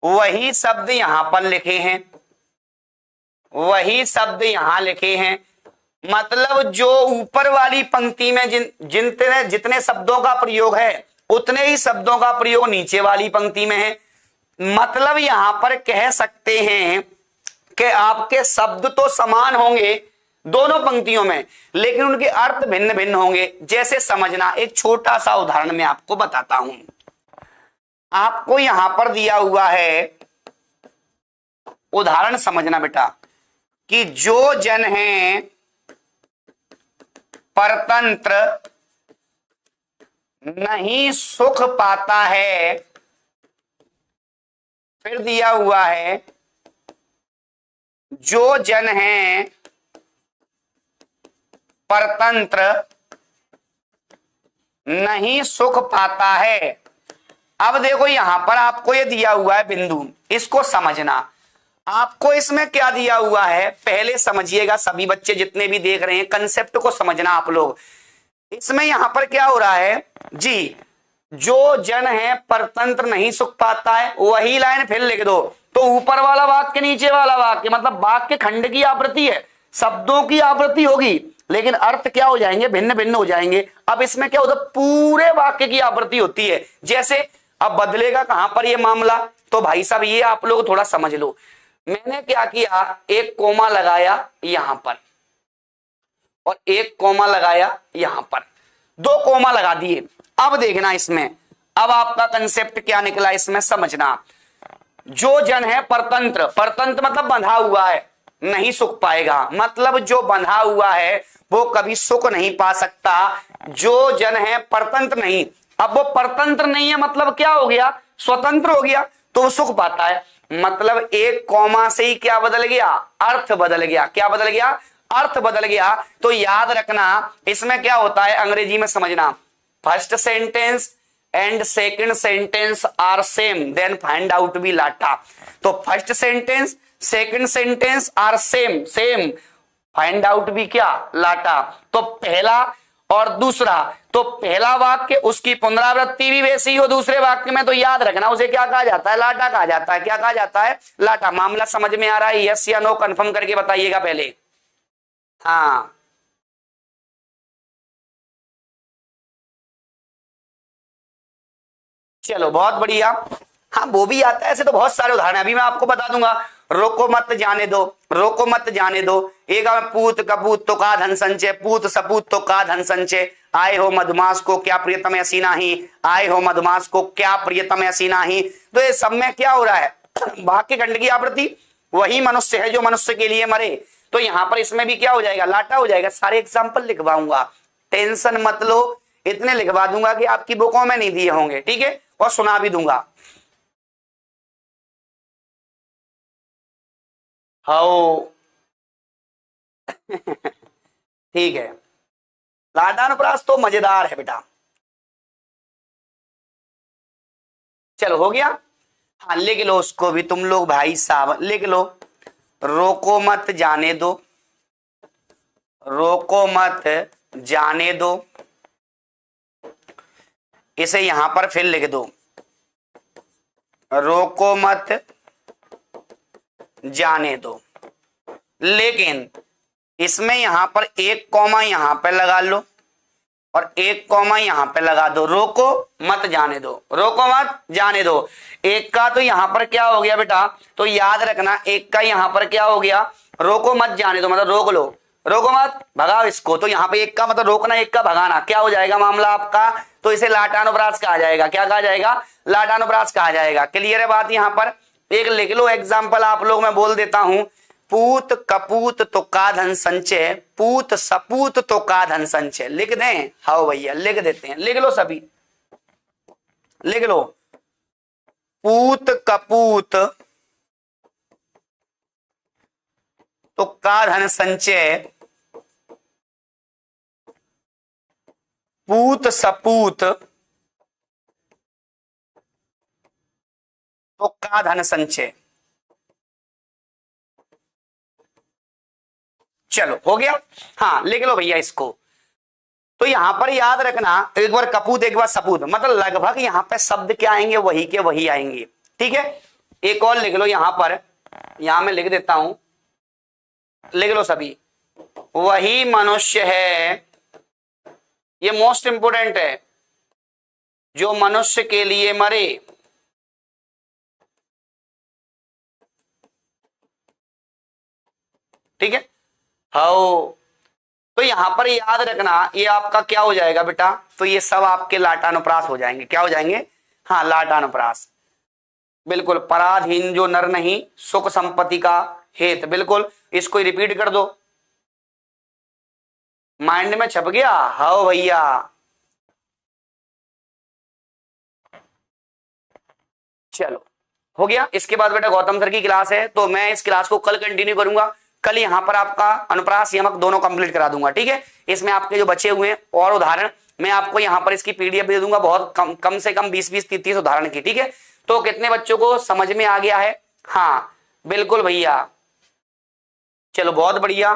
A: वही शब्द यहां पर लिखे हैं, वही शब्द यहां लिखे हैं। मतलब जो ऊपर वाली पंक्ति में जितने शब्दों का प्रयोग है उतने ही शब्दों का प्रयोग नीचे वाली पंक्ति में है। मतलब यहां पर कह सकते हैं कि आपके शब्द तो समान होंगे दोनों पंक्तियों में, लेकिन उनके अर्थ भिन्न भिन्न होंगे। जैसे समझना, एक छोटा सा उदाहरण मैं आपको बताता हूं। आपको यहां पर दिया हुआ है उदाहरण, समझना बेटा, कि जो जन है परतंत्र नहीं सुख पाता है, फिर दिया हुआ है जो जन है परतंत्र नहीं सुख पाता है। अब देखो यहां पर आपको ये दिया हुआ है बिंदु, इसको समझना। आपको इसमें क्या दिया हुआ है पहले समझिएगा, सभी बच्चे जितने भी देख रहे हैं कंसेप्ट को समझना आप लोग। इसमें यहां पर क्या हो रहा है जी? जो जन है परतंत्र नहीं सुख पाता है, वही लाइन फिर लिख दो। तो ऊपर वाला वाक्य नीचे वाला वाक्य, मतलब वाक्य खंड की आवृत्ति है, शब्दों की आवृत्ति होगी लेकिन अर्थ क्या हो जाएंगे? भिन्न भिन्न हो जाएंगे। अब इसमें क्या होता है? पूरे वाक्य की आवृत्ति होती है। जैसे अब बदलेगा कहां पर ये मामला? तो भाई साहब ये आप लोग थोड़ा समझ लो। मैंने क्या किया, एक कोमा लगाया यहां पर और एक कोमा लगाया यहां पर, दो कोमा लगा दिए। अब देखना इसमें, अब आपका कंसेप्ट क्या निकला इसमें समझना। जो जन है परतंत्र, परतंत्र मतलब बंधा हुआ है, नहीं सुख पाएगा, मतलब जो बंधा हुआ है वो कभी सुख नहीं पा सकता। जो जन है परतंत्र नहीं, अब वो परतंत्र नहीं है मतलब क्या हो गया? स्वतंत्र हो गया, तो वो सुख पाता है। मतलब एक कॉमा से ही क्या बदल गया? अर्थ बदल गया। क्या बदल गया? अर्थ बदल गया। तो याद रखना इसमें क्या होता है, अंग्रेजी में समझना, first sentence and second sentence are same, then find out बी लाटा। तो first sentence second sentence are same, same find out बी क्या? लाटा। तो पहला और दूसरा, तो पहला वाक्य उसकी पुनरावृत्ति भी वैसी हो दूसरे वाक्य में, तो याद रखना उसे क्या कहा जाता है? लाटा कहा जाता है। क्या कहा जाता है? लाटा। मामला समझ में आ रहा है? यस या नो कंफर्म करके बताइएगा पहले। हाँ चलो बहुत बढ़िया। हाँ वो भी आता है, ऐसे तो बहुत सारे उदाहरण है, अभी मैं आपको बता दूंगा। रोको मत जाने दो, रोको मत जाने दो। एक पूत कपूत तो का धन संचय, पूत सपूत तो का धन संचय। आए हो मधुमास को क्या प्रियतम ऐसी नाही, आए हो मधुमास को क्या प्रियतम ऐसी नाही। तो ये सब में क्या हो रहा है, वाक्य खंड की आवृत्ति, वही मनुष्य है जो मनुष्य के लिए मरे। तो यहां पर इसमें भी क्या हो जाएगा, लाटा हो जाएगा। सारे एग्जाम्पल लिखवाऊंगा, टेंशन मत लो, इतने लिखवा दूंगा कि आपकी बुकों में नहीं दिए होंगे, ठीक है, और सुना भी दूंगा। हाउ ठीक है, लाटानुप्रास तो मजेदार है बेटा। चलो हो गया, हाँ लिख लो उसको भी तुम लोग भाई साहब, लिख लो। रोको मत जाने दो, रोको मत जाने दो, इसे यहां पर फिर लिख दो, रोको मत जाने दो। लेकिन इसमें यहां पर एक कॉमा यहां पे लगा लो और एक कॉमा यहां पे लगा दो, रोको मत जाने दो, रोको मत जाने दो। एक का तो यहां पर क्या हो गया बेटा, तो याद रखना एक का यहां पर क्या हो गया, रोको मत जाने दो मतलब रोक लो, रोको मत भगाओ इसको। तो यहां पे एक का मतलब रोकना, एक का भगाना, क्या हो जाएगा मामला आपका, तो इसे लाटानुप्रास कहा जाएगा। क्या कहा जाएगा, लाटानुप्रास कहा जाएगा। क्लियर है बात। यहां पर एक लिख लो एग्जाम्पल आप लोग, मैं बोल देता हूं। पूत कपूत तो का धन संचय, पूत सपूत तो का धन संचय। लिख दें, हाँ भैया लिख देते हैं, लिख लो सभी, लिख लो। पूत कपूत तो का धन संचय, पूत सपूत तो का धन संचय। चलो हो गया, हाँ लिख लो भैया इसको। तो यहां पर याद रखना, एक बार कपूत एक बार सपूत, मतलब लगभग यहां पे शब्द क्या आएंगे, वही के वही आएंगे, ठीक है। एक और लिख लो यहां पर, यहां मैं लिख देता हूं, लिख लो सभी। वही मनुष्य है, ये मोस्ट इंपोर्टेंट है, जो मनुष्य के लिए मरे। ठीक है, हाउ। तो यहां पर याद रखना ये आपका क्या हो जाएगा बेटा, तो ये सब आपके लाटानुप्रास हो जाएंगे। क्या हो जाएंगे, हाँ लाटानुप्रास। बिल्कुल, पराधीन जो नर नहीं, सुख संपत्ति का हेत, बिल्कुल इसको रिपीट कर दो, माइंड में छप गया। हाँ भैया, चलो हो गया। इसके बाद बेटा गौतम सर की क्लास है, तो मैं इस क्लास को कल कंटिन्यू करूंगा। कल यहां पर आपका अनुप्रास यमक दोनों कंप्लीट करा दूंगा, ठीक है। इसमें आपके जो बचे हुए हैं और उदाहरण मैं आपको यहां पर इसकी पीडीएफ दे दूंगा, बहुत कम से कम 20-20, 30-30 उदाहरण की, ठीक है। तो कितने बच्चों को समझ में आ गया है, हाँ बिल्कुल भैया, चलो बहुत बढ़िया।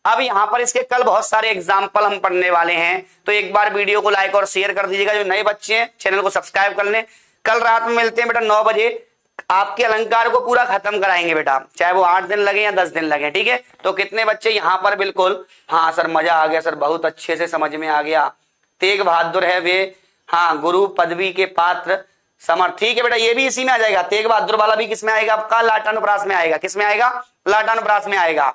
A: अब यहां पर इसके कल बहुत सारे एग्जाम्पल हम पढ़ने वाले हैं, तो एक बार वीडियो को लाइक और शेयर कर दीजिएगा। जो नए बच्चे हैं चैनल को सब्सक्राइब कर लें। कल रात में मिलते हैं बेटा 9 बजे, आपके अलंकार को पूरा खत्म कराएंगे बेटा, चाहे वो 8 दिन लगे या 10 दिन लगे, ठीक है। तो कितने बच्चे यहाँ पर, बिल्कुल हाँ सर मजा आ गया सर, बहुत अच्छे से समझ में आ गया। तेग बहादुर है वे, हाँ गुरु पदवी के पात्र समर्थ, ठीक है बेटा, ये भी इसी में आ जाएगा। तेग बहादुर वाला भी किस में आएगा आपका, लाटानुप्रास में आएगा। किस में आएगा, लाटानुप्रास में आएगा।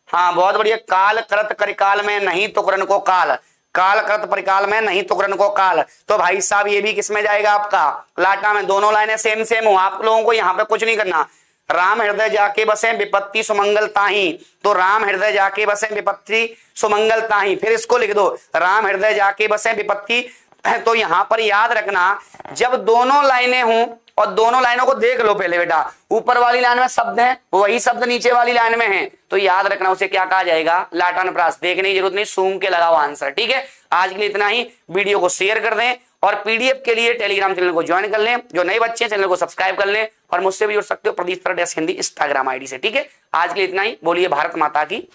A: हाँ बहुत बढ़िया। काल कृत करिकाल में नहीं तुकरन को काल, काल कृत परिकाल में नहीं तुकरन को काल। तो भाई साहब ये भी किसमें जाएगा आपका, लाटा में। दोनों लाइनें सेम सेम हो, आप लोगों को यहाँ पे कुछ नहीं करना। राम हृदय जाके बसे विपत्ति सुमंगल ताही, तो राम हृदय जाके बसे विपत्ति सुमंगल ताही। फिर इसको लिख दो, राम हृदय जाके बसे विपत्ति। तो यहां पर याद रखना, जब दोनों लाइनें हों, और दोनों लाइनों को देख लो पहले बेटा, ऊपर वाली लाइन में शब्द है, वही शब्द नीचे वाली लाइन में है, तो याद रखना उसे क्या कहा जाएगा, लाटानुप्रास। देखने की जरूरत नहीं, सूंघ के लगाओ आंसर, ठीक है। आज के लिए इतना ही। वीडियो को शेयर कर दें और पीडीएफ के लिए टेलीग्राम चैनल को ज्वाइन कर लें। जो नए बच्चे चैनल को सब्सक्राइब कर लें और मुझसे भी जुड़ सकते हो Pradeep sir Hindi Instagram ID से, ठीक है। आज के लिए इतना ही। बोलिए भारत माता की।